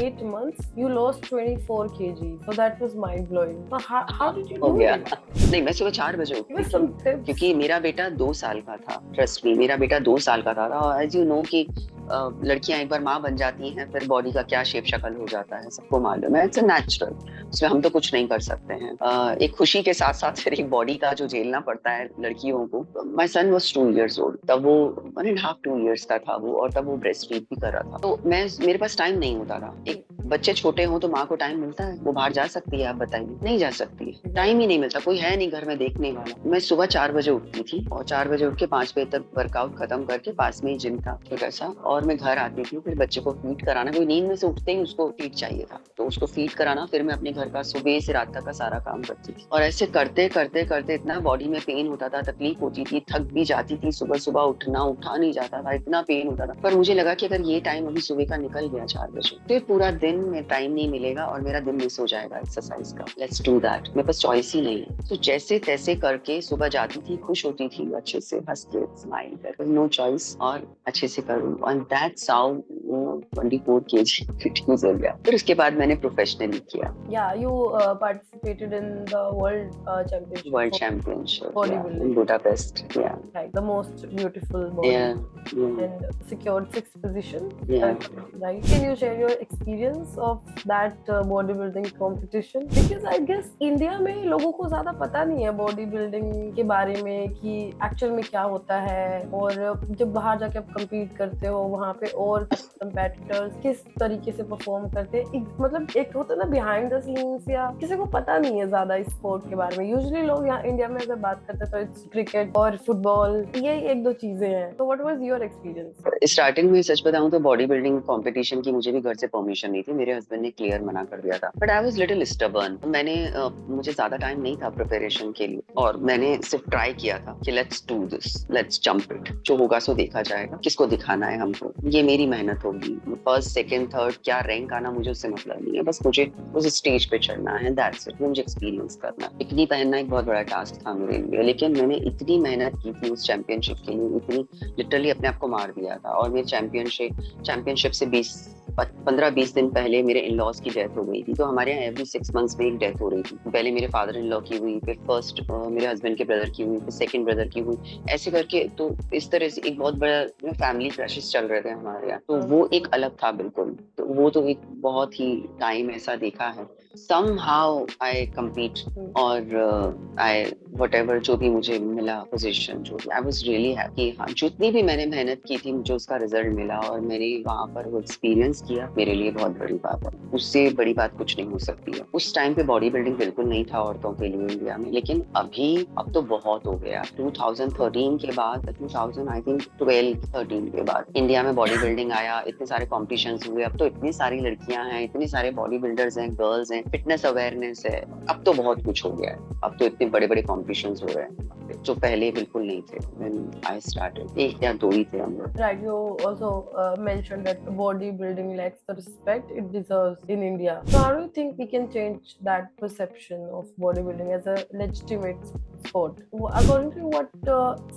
8 months you lost 24 kg. So that was mind blowing. So how did you हो do गया। it? नहीं मैं सुबह 4 बजे Give उठी us some tips. क्योंकि मेरा बेटा 2 साल का था। ट्रस्ट मी, मेरा बेटा 2 साल का था और एज यू नो कि लड़कियां एक बार माँ बन जाती हैं फिर बॉडी का क्या शेप शक्ल हो जाता है सबको मालूम है, इट्स अ नेचुरल, उसमें हम तो कुछ नहीं कर सकते हैं। एक खुशी के साथ साथ फिर एक बॉडी का जो झेलना पड़ता है लड़कियों को। My son was 2 years old, तब वो 1.5 2 years का था वो, और तब वो ब्रेस्ट फीड भी कर रहा था। तो मेरे पास टाइम नहीं होता था। एक बच्चे छोटे हों तो माँ को टाइम मिलता है, वो बाहर जा सकती है, आप बताइए, नहीं जा सकती है, टाइम ही नहीं मिलता, कोई है नहीं घर में देखने वाला। मैं सुबह 4 बजे उठती थी और 4 बजे उठ के 5 बजे तक वर्कआउट खत्म करके पास में ही जिम था छोटा सा, और मैं घर आती थी, फिर बच्चे को फीड कराना, कोई नींद में से उठते ही उसको फीड चाहिए था तो उसको फीड कराना, फिर मैं अपने घर का सुबह से रात तक का सारा काम करती थी। और ऐसे करते करते करते इतना बॉडी में पेन होता था, तकलीफ होती थी, थक भी जाती थी, सुबह सुबह उठा नहीं जाता था, इतना पेन होता था। पर मुझे लगा कि अगर ये टाइम अभी सुबह का निकल गया 4 बजे तो पूरा दिन में टाइम नहीं मिलेगा और मेरा दिन मिस हो जाएगा एक्सरसाइज का। लेट्स डू दैट, मेरे पास चॉइस ही नहीं है। तो जैसे तैसे करके सुबह जाती थी, खुश होती थी, अच्छे से हंस के स्माइल कर, नो चॉइस, और अच्छे से करूँ, and that's how 24 kg reduce हो गया। फिर उसके बाद मैंने प्रोफेशनली किया। Yeah, you participated in the world championship bodybuilding in Budapest. Yeah. Like the most beautiful body. Yeah. And secured 6th position. Yeah. Right. Can you share your experience of that bodybuilding competition? Because I guess India में लोगों को ज़्यादा पता नहीं है bodybuilding के बारे में कि actual में क्या होता है, और जब बाहर जाके आप compete करते हो वहाँ पे और competitors किस तरीके से perform करते हैं, मतलब एक होता है ना behind the scenes, या किसी को पता नहीं है ज़्यादा इस sport के बारे में। Usually लोग यहाँ इंडिया में अगर बात करते हैं तो it's cricket और football, ये एक दो चीजें हैं। So what was your experience? Starting में सच बताऊं तो बॉडी बिल्डिंग कंपटीशन की मुझे भी घर से परमिशन नहीं थी, मेरे हस्बैंड ने क्लियर मना कर दिया था। But I was little stubborn. मैंने मुझे ज्यादा टाइम नहीं था प्रिपरेशन के लिए, और मैंने सिर्फ ट्राई किया था कि let's do this, let's jump it, जो होगा सो देखा जाएगा, किसको दिखाना है हमको, ये मेरी मेहनत होगी, फर्स्ट सेकंड थर्ड क्या रैंक आना मुझे उससे मतलब नहीं है, बस मुझे उस स्टेज पे चढ़ना है, दैट्स इट, मुझे एक्सपीरियंस करना। बिकनी पहनना एक बहुत बड़ा टास्क था मेरे लिए, लेकिन मैंने इतनी मेहनत की थी उस चैंपियनशिप के लिए, इतनी लिटरली अपने आप को मार दिया था। और मेरे चैंपियनशिप से 15-20 दिन पहले मेरे इन लॉज की डेथ हो गई थी। तो हमारे यहाँ एवरी 6 months में एक डेथ हो रही थी। पहले मेरे फादर इन लॉ की हुई, फिर फर्स्ट मेरे हस्बैंड के ब्रदर की हुई, फिर सेकंड ब्रदर की हुई, ऐसे करके। तो इस तरह से एक बहुत बड़ा फैमिली क्रैशेस चल रहे थे हमारे यहाँ। तो वो एक अलग था बिल्कुल। तो वो तो एक बहुत ही टाइम ऐसा देखा है। somehow I compete और I whatever जो भी मुझे मिला पोजीशन, जो I was really happy। हाँ, जितनी भी मैंने मेहनत की थी मुझे उसका रिजल्ट मिला, और मैंने वहाँ पर वो एक्सपीरियंस किया, मेरे लिए बहुत बड़ी बात है। उससे बड़ी बात कुछ नहीं हो सकती है। उस टाइम पे बॉडी बिल्डिंग बिल्कुल नहीं था औरतों के लिए इंडिया में, लेकिन अब तो बहुत हो गया। 2013 के बाद, 2012-13 के बाद इंडिया में बॉडी बिल्डिंग आया, इतने सारे कॉम्पिटिशन्स हुए, अब तो इतनी सारी लड़कियां हैं, इतने सारे बॉडी बिल्डर्स हैं, गर्ल्स हैं, फिटनेस अवेयरनेस है, अब तो बहुत कुछ हो गया है, अब तो इतने बड़े बड़े कॉम्पिटिशन्स हो रहे हैं जो पहले बिल्कुल नहीं थे। When I started, 1 या 2 ही थे हम लोग। Right, you also mentioned that bodybuilding lacks the respect it deserves in India. So, how do you think we can change that perception of bodybuilding as a legitimate sport? According to you, what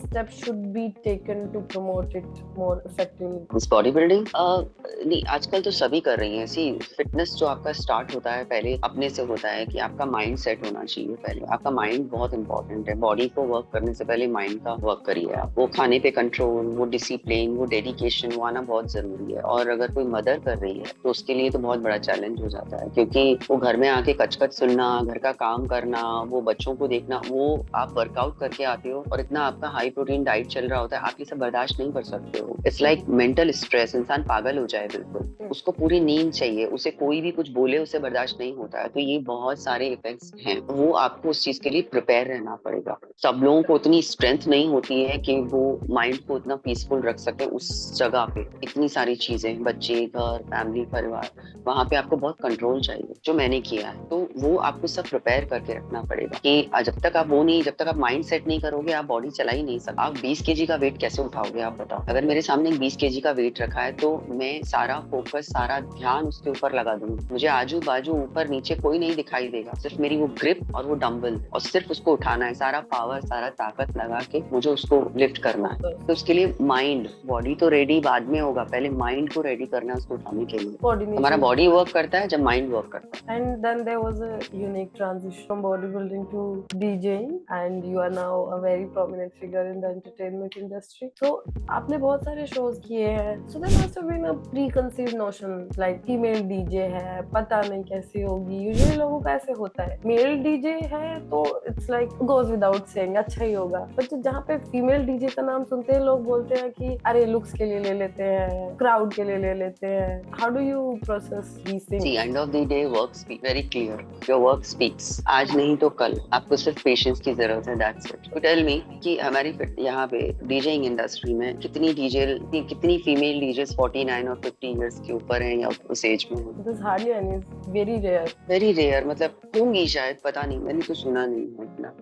steps should be taken to promote it more effectively? इस body building नहीं, आजकल तो सभी कर रही हैं। सी fitness जो आपका स्टार्ट होता है पहले अपने से होता है कि आपका माइंड सेट होना चाहिए। पहले आपका माइंड बहुत इंपॉर्टेंट है। बॉडी को वर्क करने से पहले माइंड का वर्क करिए आप। वो खाने पे कंट्रोल, वो डिसिप्लिन, वो डेडिकेशन, वो आना बहुत जरूरी है। और अगर कोई मदर कर रही है तो उसके लिए तो बहुत बड़ा चैलेंज हो जाता है, क्योंकि वो घर में आके कचकच सुनना, घर का काम करना, वो बच्चों को देखना, वो आप वर्कआउट करके आते हो और इतना आपका हाई प्रोटीन डाइट चल रहा होता है, आप ये सब बर्दाश्त नहीं कर सकते हो। इट्स लाइक मेंटल स्ट्रेस, इंसान पागल हो जाए बिल्कुल। उसको पूरी नींद चाहिए, उसे कोई भी कुछ बोले उसे बर्दाश्त नहीं होता है। तो ये बहुत सारे इफेक्ट्स हैं, वो आपको उस चीज के लिए प्रिपेयर रहना पड़ेगा। सब लोगों को उतनी स्ट्रेंथ नहीं होती है कि वो माइंड को उतना पीसफुल रख सके उस जगह पे। इतनी सारी चीजें, बच्चे, घर, फैमिली, परिवार, वहां पे आपको बहुत कंट्रोल चाहिए, जो मैंने किया है। तो वो आपको सब प्रिपेयर करके रखना पड़ेगा कि जब तक आप माइंड सेट नहीं करोगे, आप बॉडी चला ही नहीं सकते। आप 20 kg का वेट कैसे उठाओगे आप बताओ। अगर मेरे सामने 20 kg का वेट रखा है तो मैं सारा फोकस, सारा ध्यान उसके ऊपर लगा दूंगी। मुझे आजू बाजू ऊपर नीचे कोई नहीं दिखाई देगा, सिर्फ मेरी वो ग्रिप और वो डंबल, और सिर्फ उसको उठाना है। सारा पावर, सारा ताकत लगा के मुझे उसको लिफ्ट करना है। तो उसके लिए माइंड, बॉडी तो रेडी बाद में होगा, पहले माइंड को रेडी करना है उसको उठाने के लिए। हमारा बॉडी वर्क करता है जब माइंड वर्क करता है। And then there was a unique transition from bodybuilding to DJing, and you are now a very prominent figure in the entertainment industry. So आपने बहुत सारे shows किए हैं, so there must have been a preconceived notion like female DJ है, पता नहीं कैसी होगी। Usually लोगों का ऐसे होता है, male DJ है तो it's like goes without saying अच्छा ही होगा। but जहाँ पे female DJ का नाम सुनते हैं लोग बोलते हैं कि अरे looks के लिए ले लेते हैं, crowd के लिए ले लेते हैं। How do you process these things? See, end of the day, work speaks very clear. Your work speaks. आज नहीं तो कल आपको सिर्फ पेशेंस की जरूरत है, that's it. So tell me कि हमारी यहाँ पे डीजेइंग इंडस्ट्री में कितनी फीमेल डीजेस 49 और 50 इयर्स के ऊपर हैं या उस एज में हैं? There's hardly any, very rare. Very rare, मतलब होंगी शायद, पता नहीं, मैंने तो सुना नहीं है इतना।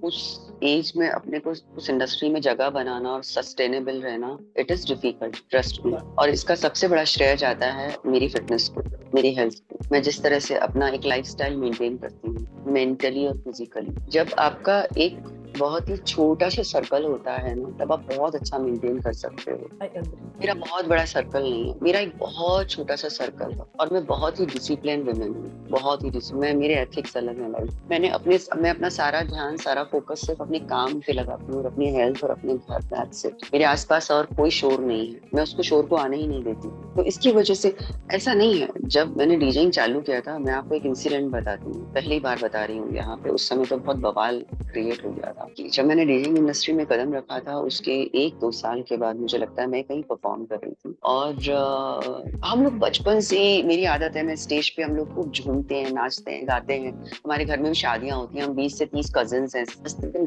उस एज में अपने को उस इंडस्ट्री में जगह बनाना और सस्टेनेबल रहना, it is difficult, trust me. और इसका सबसे बड़ा श्रेय जाता है मेरी फिटनेस को, मेरी हेल्थ को। मैं जिस तरह से अपना एक लाइफस्टाइल मेंटेन करती हूँ, मेंटली और फिजिकली। जब आपका एक बहुत ही छोटा सा सर्कल होता है ना, तब आप बहुत अच्छा मेंटेन कर सकते हो। मेरा बहुत बड़ा सर्कल नहीं है, मेरा एक बहुत छोटा सा सर्कल है, और मैं बहुत ही डिसिप्लिन वुमेन हूँ, बहुत ही डिसिप्लिन। मेरे एथिक्स अलग है लाइफ। मैं अपना सारा ध्यान, सारा फोकस सिर्फ अपने काम पे लगाती हूँ और अपनी हेल्थ और अपने घर, दैट्स इट। मेरे आसपास और कोई शोर नहीं है, मैं उसको शोर को आने ही नहीं देती। तो इसकी वजह से ऐसा नहीं है। जब मैंने डीजेइंग चालू किया था, मैं आपको एक इंसिडेंट बताती हूँ, पहली बार बता रही हूँ यहाँ पे। उस समय तो बहुत बवाल क्रिएट हो गया था कि जब मैंने डीजेइंग इंडस्ट्री में कदम रखा था, उसके 1-2 साल के बाद मुझे लगता है मैं कहीं परफॉर्म कर रही थी, और हम लोग बचपन से, मेरी आदत है, मैं स्टेज पे हम लोग खूब झूमते हैं, नाचते हैं, गाते हैं। हमारे घर में भी शादियां होती हैं, हम 20 से 30 कजिन्स हैं,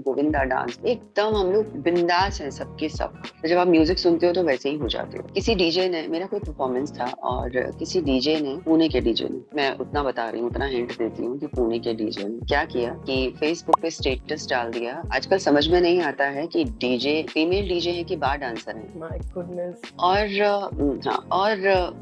गोविंदा डांस, एकदम हम लोग बिंदास हैं सबके सब। तो जब आप म्यूजिक सुनते हो तो वैसे ही हो जाते हो। किसी डीजे ने, मेरा कोई परफॉर्मेंस था और किसी डीजे ने, पुणे के डीजे ने, मैं उतना बता रही हूँ, उतना हिंट देती हूँ कि पुणे के डीजे ने क्या किया कि फेसबुक पे स्टेटस डाल दिया। आजकल समझ में नहीं आता है कि डीजे फीमेल डीजे है कि बार डांसर है। My goodness. और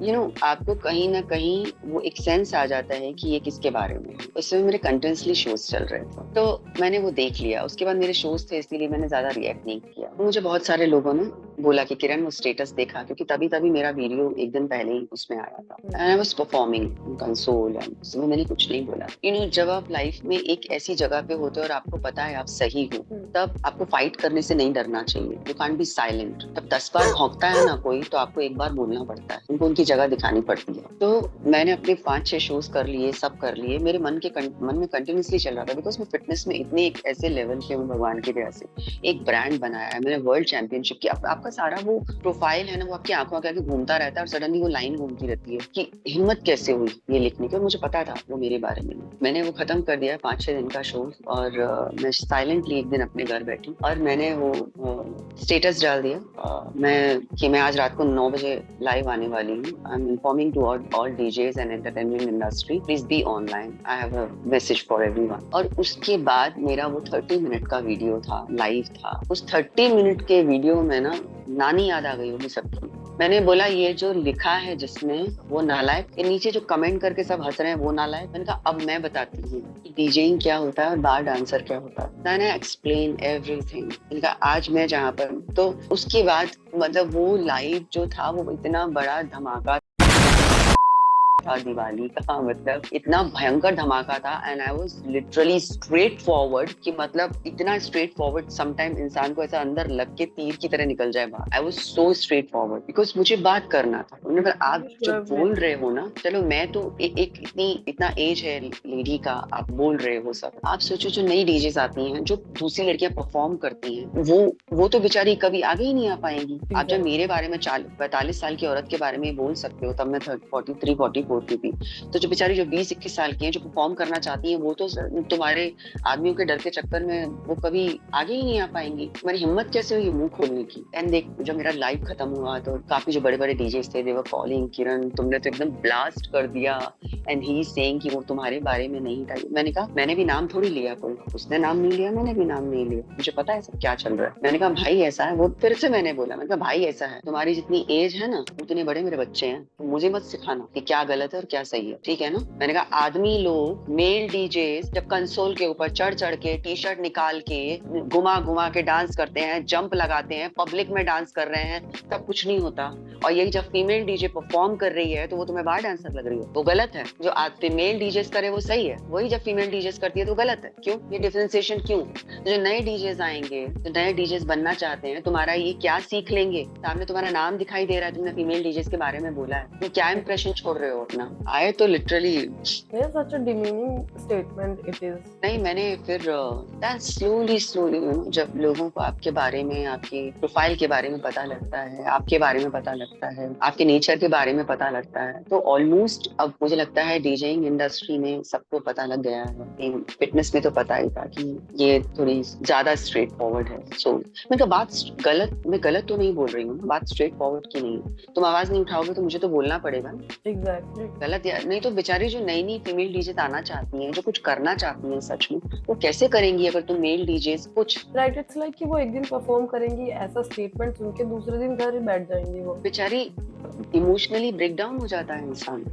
यू नो, आपको कहीं ना कहीं वो एक सेंस आ जाता है कि ये किसके बारे में है। उस समय मेरे कंटिन्यूअसली शोज चल रहे थे, तो मैंने वो देख लिया। उसके बाद मेरे शोज थे, इसलिए मैंने ज्यादा रिएक्ट नहीं किया। मुझे बहुत सारे लोगों ने बोला कि किरण वो स्टेटस देखा, क्योंकि तभी मेरा वीडियो एक दिन पहले ही उसमें आया था। And I was performing console, and उसमें मैंने कुछ नहीं बोला। यू नो, जब आप लाइफ में एक ऐसी जगह पे होते हो और आपको पता है आप सही हो, तब आपको फाइट करने से नहीं डरना चाहिए। You can't be silent. तब 10 बार भौंकता है ना कोई, तो आपको एक बार बोलना पड़ता है, उनको उनकी जगह दिखानी पड़ती है। तो मैंने अपने 5-6 शोज कर लिए, सब कर लिए। मेरे मन में कंटिन्यूअसली चल रहा था, बिकॉज मैं फिटनेस में इतने एक ऐसे लेवल पे हूँ, भगवान की दया से। एक ब्रांड बनाया है मैंने, वर्ल्ड चैंपियनशिप की। आपका आपका सारा वो प्रोफाइल है ना, वो आपकी आंखों के आगे घूमता रहता है और सडनली वो लाइन घूमती रहती है कि हिम्मत कैसे हुई ये लिखने की। और मुझे पता था वो मेरे बारे में। मैंने वो खत्म कर दिया 5-6 दिन का शो, और मैं साइलेंटली एक दिन अपने घर बैठी और मैंने वो स्टेटस डाल दिया मैं आज रात को 9 बजे लाइव आने वाली हूँ। I am informing to all DJs and entertainment industry, please be online, I have a message for everyone. और उसके बाद मेरा वो 30 मिनट का वीडियो था, लाइव था। उस 30 मिनट के वीडियो में ना नानी याद आ गई होगी सबकी। मैंने बोला ये जो लिखा है जिसने, वो नालायक, के नीचे जो कमेंट करके सब हंस रहे हैं वो नालायक। मैंने कहा अब मैं बताती हूँ कि डीजेइंग क्या होता है और बार डांसर क्या होता है। मैंने एक्सप्लेन एवरीथिंग। मैंने कहा आज मैं जहाँ पर, तो उसके बाद मतलब वो लाइव जो था वो इतना बड़ा धमाका था, दिवाली का मतलब इतना भयंकर धमाका था। And I was literally straight forward, कि मतलब इतना स्ट्रेट फॉरवर्ड समटाइम इंसान को ऐसा अंदर लग के तीर की तरह निकल जाए बाहर। I was so straight forward because मुझे बात करना था। उन्होंने कहा आप जो बोल रहे हो ना, चलो मैं तो एक इतना एज है लेडी का, आप बोल रहे हो सब। आप सोचो जो नई डीजेस आती हैं, जो दूसरी लड़कियां परफॉर्म करती हैं, वो तो बेचारी कभी आगे ही नहीं आ पाएंगी। आप जब मेरे बारे में 45 साल की औरत के बारे में बोल सकते हो, तब मैं 43-44 होती थी। तो जो बेचारी जो 20-21 साल की हैं, जो परफॉर्म करना चाहती हैं, वो तो तुम्हारे आदमियों के डर के चक्कर में वो कभी आगे ही नहीं आ पाएंगी। तुम्हारी हिम्मत कैसे हुई मुंह खोलने की। एंड देख, जब मेरा लाइव खत्म हुआ तो काफी जो बड़े बड़े डीजेस थे, दे वर कॉलिंग, किरण तुमने तो एकदम ब्लास्ट कर दिया, एंड ही सेइंग कि वो तुम्हारे बारे में नहीं था। मैंने कहा मैंने भी नाम थोड़ी लिया, कोई उसने नाम नहीं लिया, मैंने भी नाम नहीं लिया, मुझे पता है सब क्या चल रहा है। मैंने कहा भाई ऐसा है। वो फिर से मैंने बोला, मैंने कहा भाई ऐसा है, तुम्हारी जितनी एज है ना उतने बड़े मेरे बच्चे हैं, तो मुझे मत सिखाना कि क्या गलत है और क्या सही है, ठीक है ना। मैंने कहा आदमी लोग, मेल डीजेस जब कंसोल के ऊपर चढ़ चढ़ के, टी शर्ट निकाल के, घुमा घुमा के डांस करते हैं, जंप लगाते हैं, पब्लिक में डांस कर रहे हैं, तब कुछ नहीं होता। और यही जब फीमेल डीजे परफॉर्म कर रही है तो वो तुम्हें बार डांसर लग रही है, वो गलत है। जो आज फीमेल डीजेस करे वो सही है, वही जब फीमेल डीजेस करती है तो गलत है। क्यों ये डिफरेंशिएशन क्यों? जो नए डीजेस आएंगे, जो नए डीजेस बनना चाहते हैं, तुम्हारा ये क्या सीख लेंगे? सामने तुम्हारा नाम दिखाई दे रहा है, तुमने फीमेल डीजेस के बारे में बोला है, तो क्या इंप्रेशन छोड़ रहे हो अपना? आए तो literally such a demeaning statement it is. नहीं, मैंने फिर स्लोली जब लोगों को आपके बारे में, आपके प्रोफाइल के बारे में पता लगता है, आपके बारे में पता लगता है, आपके नेचर के बारे में पता लगता है, तो ऑलमोस्ट अब मुझे लगता है डीजेइंग इंडस्ट्री में सबको पता लग गया है। फिटनेस में तो पता ही था कि ये थोड़ी ज्यादा स्ट्रेट फॉरवर्ड है। सो मैं तो बात मैं गलत तो नहीं बोल रही हूँ, बात स्ट्रेट फॉरवर्ड की नहीं है। तुम आवाज नहीं उठाओगे तो मुझे तो बोलना पड़ेगा ना। Exactly. गलत यार, नहीं तो बेचारी जो नई फीमेल डीजे आना चाहती हैं, जो कुछ करना चाहती हैं सच में, वो कैसे करेंगी अगर तुम मेल डीजे कुछ राइट। इट्स लाइक कि वो एक दिन परफॉर्म करेंगी, ऐसा स्टेटमेंट सुन के दूसरे दिन घर ही बैठ जाएंगी। वो बेचारी इमोशनली ब्रेक डाउन हो जाता है इंसान,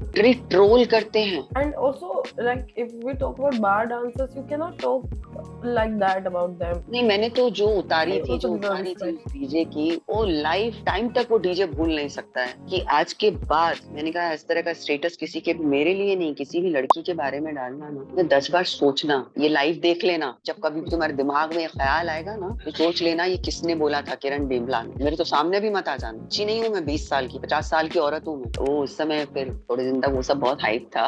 ट्रोल करते हैं। And also like if we talk about bar dancers, you can not talk like that about them. नहीं, मैंने तो जो उतारी थी डीजे की, वो लाइफ टाइम तक वो डीजे भूल नहीं सकता है कि आज के बाद, मैंने कहा इस तरह का स्टेटस किसी के, मेरे लिए नहीं, किसी भी लड़की के बारे में डालना ना, 10 बार सोचना, ये लाइव देख लेना। जब कभी भी तुम्हारे दिमाग में ख्याल आएगा ना, तो सोच लेना ये किसने बोला था, किरण बेमला ने। मेरे तो सामने भी मत आ जाना। अच्छी नहीं हूँ मैं, 20 साल की, 50 साल की औरत हूँ मैं। वो उस समय फिर थोड़े दिन तक वो सब बहुत हाइप था।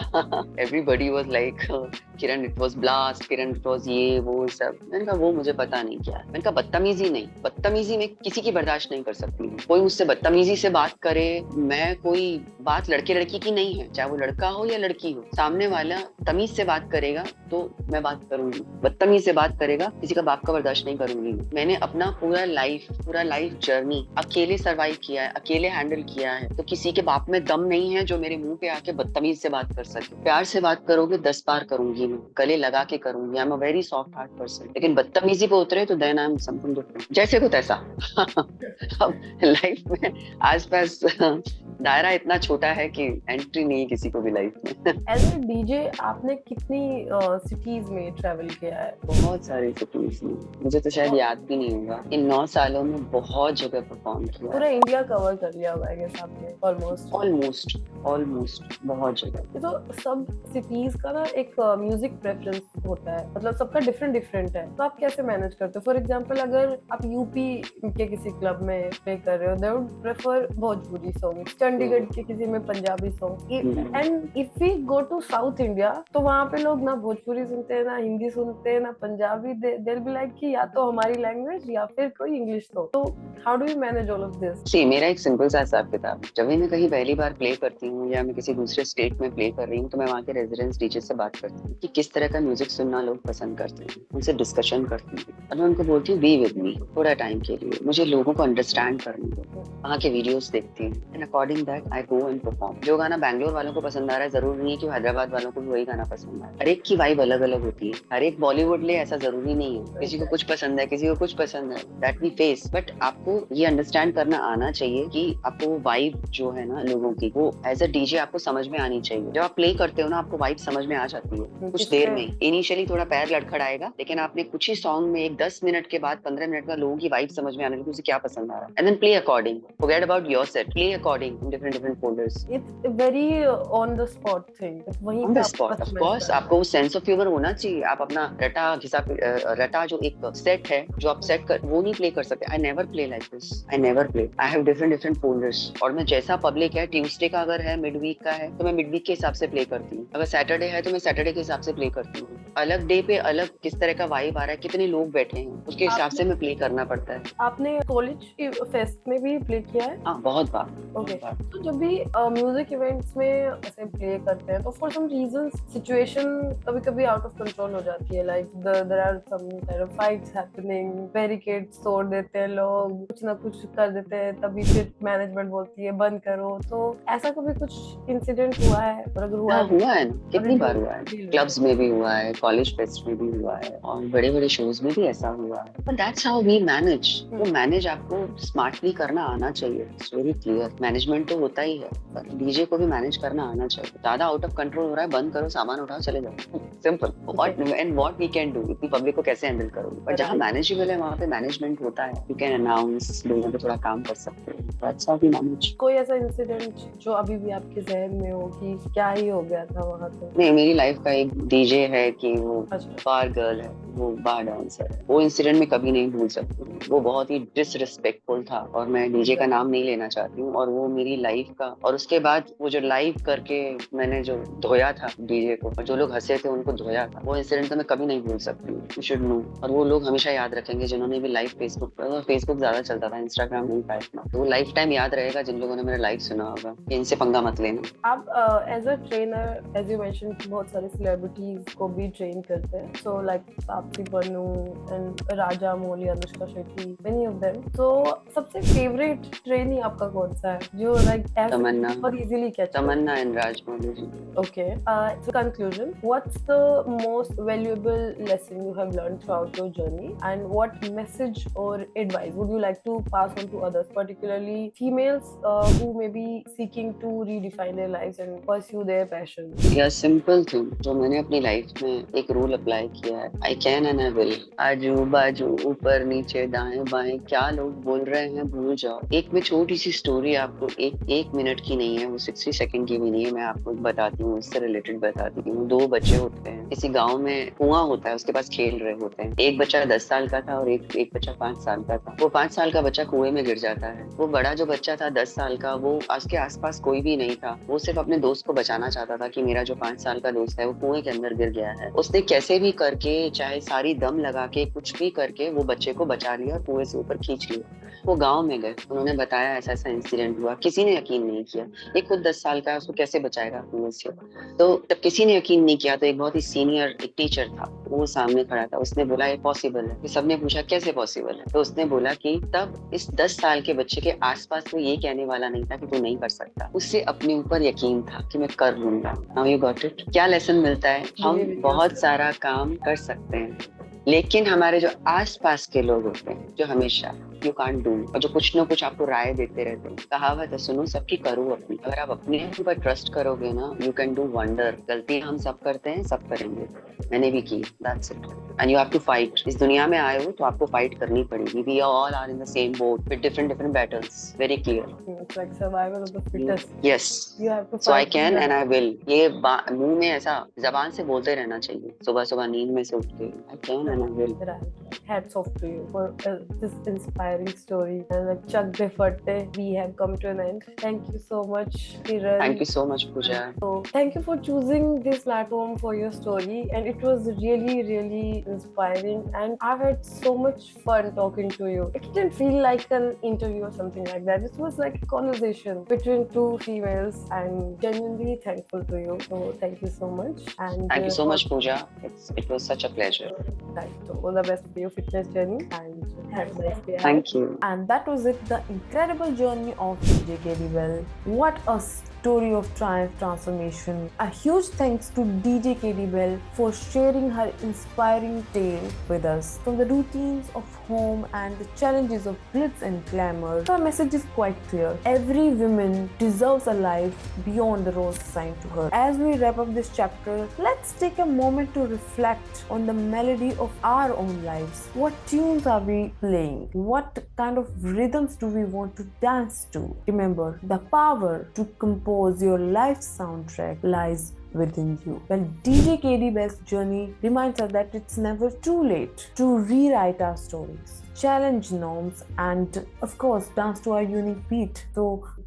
Everybody was like Kiran it was blast, Kiran it was ये वो सब। मैंने कहा वो मुझे पता नहीं क्या है। मैंने कहा बदतमीजी नहीं, बदतमीजी में किसी की बर्दाश्त नहीं कर सकती हूँ। कोई मुझसे बदतमीजी से बात करे, मैं कोई बात लड़के लड़की की नहीं है, चाहे वो लड़का हो या लड़की हो, सामने वाला तमीज से बात करेगा तो मैं बात करूंगी, बदतमीज से बात करेगा, किसी का बाप का बर्दाश्त नहीं करूंगी। मैंने अपना पूरा लाइफ जर्नी अकेले सर्वाइव किया है, अकेले हैंडल किया है, तो किसी के बाप में दम नहीं है जो मेरे मुंह पे आके बदतमीज से बात कर सके। प्यार से बात करोगे 10 बार करूंगी मैं, गले लगा के करूंगी। I am a very soft heart person, लेकिन बदतमीजी पे उतरे तो then I am something different, जैसे को तैसा। अब लाइफ में आसपास दायरा इतना छोटा है कि एंट्री नहीं है किसी को भी लाइफ में। एज ए डीजे आपने कितनी सिटीज में ट्रैवल किया है? बहुत सारी सिटीज में, मुझे तो शायद याद भी नहीं होगा। इन 9 सालों में बहुत जगह परफॉर्म किया, पूरा इंडिया कवर कर लिया होगा आई गेस आपने। ऑलमोस्ट बहुत जगह। तो सब सिटीज का ना एक म्यूजिक प्रेफरेंस होता है, मतलब सबका डिफरेंट डिफरेंट है, तो आप कैसे मैनेज करते हो? फॉर एग्जाम्पल अगर आप यूपी के किसी क्लब में प्ले कर रहे हो, they would prefer Bhojpuri song, Chandigarh के किसी में Punjabi song, and if we go to South India तो वहाँ पे लोग ना भोजपुरी सुनते हैं, ना हिंदी सुनते हैं, ना Punjabi, they will be like कि या तो हमारी लैंग्वेज या फिर कोई इंग्लिश। तो how do you manage all of this? See मेरा एक सिंपल सा हिसाब किताब, जब भी मैं कहीं पहली बार प्ले करती हूँ या मैं किसी दूसरे स्टेट में प्ले कर रही हूँ, तो मैं वहाँ के रेजिडेंस डीजे से बात करती हूँ कि किस तरह का म्यूजिक सुनना लोग पसंद करते हैं, उनसे डिस्कशन करती हूँ और मैं उनको बोलती हूँ बी विद मी थोड़ा टाइम के लिए, मुझे लोगों को अंडरस्टैंड करने दो। वहाँ के वीडियोस देखती हूँ and according that I go and perform. जो गाना बैंगलोर वालों को पसंद आ रहा है, जरूरी नहीं है कि हैदराबाद वालों को भी वही गाना पसंद आए। हर एक की वाइब अलग अलग होती है, हर एक बॉलीवुड ले ऐसा जरूरी नहीं है, किसी को कुछ पसंद है, किसी को कुछ पसंद है, दैट वी फेस। बट आपको ये अंडरस्टैंड करना आना चाहिए कि आपको वो वाइब जो है ना लोगों की, वो एज अ डीजे आपको समझ में आनी चाहिए। जब आप प्ले करते हो ना, आपको वाइब समझ में आ जाती है कुछ देर में। इनिशियली थोड़ा पैर लड़खड़ाएगा, लेकिन आपने कुछ ही सॉन्ग में एक 10 मिनट के बाद 15 मिनट में लोगों की वाइब समझ में आने लगी, उसे क्या पसंद आ रहा है, and then play according, forget about your set, play according in different folders. It's very on the spot thing, वहीं ऑन पे द स्पॉट ऑफ कोर्स आपको वो सेंस ऑफ ह्यूमर होना चाहिए। आप अपना रटा जो एक सेट है जो आप सेट कर, वो नहीं प्ले कर सकते। I never play like this, I never play, I have different folders. और मैं जैसा पब्लिक है, ट्यूसडे का अगर है, मिड वीक का है, तो मैं मिड वीक के हिसाब से प्ले करती हूँ। अगर सैटरडे है तो मैं सैटरडे के हिसाब से प्ले करती हूँ। अलग डे पे अलग किस तरह का वाइब आ रहा है, कितने लोग बैठे हैं, उसके हिसाब से मैं प्ले करना पड़ता है। आपने कॉलेज फेस्ट में भी प्ले किया है? हाँ, बहुत बार। ओके, तो जब भी म्यूजिक इवेंट्स में ऐसे प्ले करते हैं तो फॉर सम रीजंस सिचुएशन कभी कभी आउट ऑफ कंट्रोल हो जाती है, like there are some kind of fights happening, barricades तोड़ देते हैं लोग, कुछ ना कुछ कर देते हैं, तभी फिर मैनेजमेंट बोलती है बंद करो। तो ऐसा कभी कुछ इंसिडेंट हुआ है? और अगर हुआ हुआ है, कितनी बार हुआ है, क्लब्स में भी हुआ है, कॉलेज फेस्ट में भी हुआ है, और बड़े बड़े शोज में भी ऐसा हुआ है। But that's how we manage. वो मैनेज आपको स्मार्टली करना आना चाहिए, इट्स वेरी क्लियर। मैनेजमेंट तो होता ही है, पर डीजे को भी मैनेज करना आना चाहिए। ज्यादा आउट ऑफ कंट्रोल हो रहा है, बंद करो, सामान उठाओ, चले जाओ, simple. What we can do, इतनी पब्लिक को कैसे हैंडल करोगे? पर जहाँ मैनेजेबल है वहाँ पे मैनेजमेंट होता है, यू कैन अनाउंस, लोगों पे थोड़ा काम कर सकते हो, दैट्स हाउ वी मैनेज। कोई ऐसा इंसिडेंट जो अभी भी आपके जहन में हो कि क्या ही हो गया था वहाँ पे? नहीं, मेरी लाइफ का एक डीजे है कि वो बार गर्ल है, वो बार डांसर है, वो इंसिडेंट में कभी नहीं भूल सकती। वो बहुत ही डिसरिस्पेक्टफुल था, और मैं डीजे का नाम नहीं लेना चाहती हूँ, और वो मेरी लाइफ का, और उसके बाद वो जो लाइव करके मैंने जो धोया था डीजे को, और जो लोग हंसे थे उनको धोया था, वो इंसिडेंट तो मैं कभी नहीं भूल सकती हूँ। You should know. और वो लोग हमेशा याद रखेंगे जिन्होंने भी लाइव फेसबुक पर, फेसबुक ज्यादा चलता था, इंस्टाग्राम नहीं था इतना, तो वो लाइफ टाइम याद रहेगा जिन लोगों ने मेरा लाइव सुना होगा। इनसे पंगा मत लेना। आप as a trainer, as you mention, बहुत सारे सेलिब्रिटीज को भी ट्रेन करते हैं, so like Taapsee Pannu and Rajamouli, Anushka Shetty, many of them. तो सबसे फेवरेट ट्रेनी आपका कौन सा है जो लाइक तमन्ना, बहुत easily catch? Tamannaah and Rajamouli ji. Okay. So conclusion, what's the most valuable lesson you have learned throughout your journey, and what message or advice would you like to pass on to others, particularly females who may be seeking to redefine their lives and pursue their passion? या simple thing जो मैंने अपनी life में एक rule apply किया है, I can and I will. आजू बाजू, ऊपर नीचे, दाएं बाएं, क्या लोग बोल रहे हैं भूल जाओ। एक में छोटी सी स्टोरी आपको, एक मिनट की नहीं है, वो 60 सेकंड की भी नहीं है, मैं आपको बताती हूँ, इससे रिलेटेड बताती हूँ। 2 बच्चे होते हैं, किसी गांव में कुआं होता है, उसके पास खेल रहे होते हैं। एक बच्चा 10 साल का था और एक बच्चा 5 साल का था। वो 5 साल का बच्चा कुएं में गिर जाता है। वो बड़ा जो बच्चा था 10 साल का, वो उसके आसपास कोई भी नहीं था, वो सिर्फ अपने दोस्त को बचाना चाहता था कि मेरा जो 5 साल का दोस्त है वो कुएं के अंदर गिर गया है। उसने कैसे भी करके, चाहे सारी दम लगा के, कुछ भी करके वो बच्चे को बचा लिया और कुएं से ऊपर खींच लिया। वो गांव में गए, उन्होंने बताया ऐसा ऐसा इंसिडेंट हुआ। किसी ने यकीन नहीं किया। ये खुद 10 साल का है, उसको कैसे बचाएगा कुएं से? तो जब किसी ने यकीन नहीं किया तो एक बहुत ही सीनियर एक टीचर था, वो सामने खड़ा था, उसने बोला ये पॉसिबल है। सबने पूछा कैसे पॉसिबल है? तो उसने बोला कि तब इस 10 साल के बच्चे के आसपास तो ये कहने वाला नहीं था कि तू नहीं कर सकता, उससे अपने ऊपर यकीन था कि मैं कर लूंगा। Now you got it. क्या लेसन मिलता है? हम बहुत सारा काम कर सकते हैं, लेकिन हमारे जो आसपास के लोग होते हैं, जो हमेशा यू कांट डू, और जो कुछ ना कुछ आपको राय देते रहते हैं। कहावत है, सुनो सबकी करो अपनी। अगर आप अपने ऊपर ट्रस्ट करोगे ना, यू कैन डू वंडर। गलतियां हम सब करते हैं, सब करेंगे, मैंने भी की, that's it. And you have to fight. इस दुनिया में आए हो तो आपको फाइट करनी पड़ेगी। We all are in the same boat with different battles, very clear. It's like survival of the fittest. Yes, You have to so I fight. Can and I will. ये मुंह में ऐसा जबान से बोलते रहना चाहिए, सुबह सुबह नींद में से उठ के, I can and I will. Right. Hats off to you for this inspiring story. And like Chuck de Ferte, we have come to an end. Thank you so much, Kiran. Thank you so much Pooja. So, thank you for choosing this platform for your story, and it was really, really inspiring. And I had so much fun talking to you. It didn't feel like an interview or something like that. It was like a conversation between two females. I'm genuinely thankful to you. So, thank you so much. And thank you so much Pooja, it was such a pleasure. Right. So, all the best for your fitness journey, and have a nice day. Thank you. And that was it, the incredible journey of DJ Gary Bell. What a story of triumph, transformation. A huge thanks to DJ Katie Bell for sharing her inspiring tale with us. From the routines of home and the challenges of glitz and glamour, her message is quite clear. Every woman deserves a life beyond the roles assigned to her. As we wrap up this chapter, let's take a moment to reflect on the melody of our own lives. What tunes are we playing? What kind of rhythms do we want to dance to? Remember, the power to compose your life soundtrack lies within you. Well, DJ KD Bell's journey reminds us that it's never too late to rewrite our stories, challenge norms, and of course dance to our unique beat.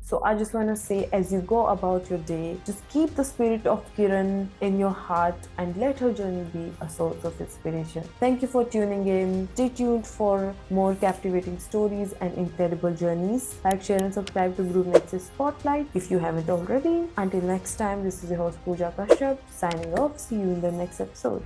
So I just want to say, as you go about your day, just keep the spirit of Kiran in your heart and let her journey be a source of inspiration. Thank you for tuning in. Stay tuned for more captivating stories and incredible journeys. Like, share and subscribe to Group Nexus Spotlight if you haven't already. Until next time, this is your host Pooja Kashyap signing off. See you in the next episode.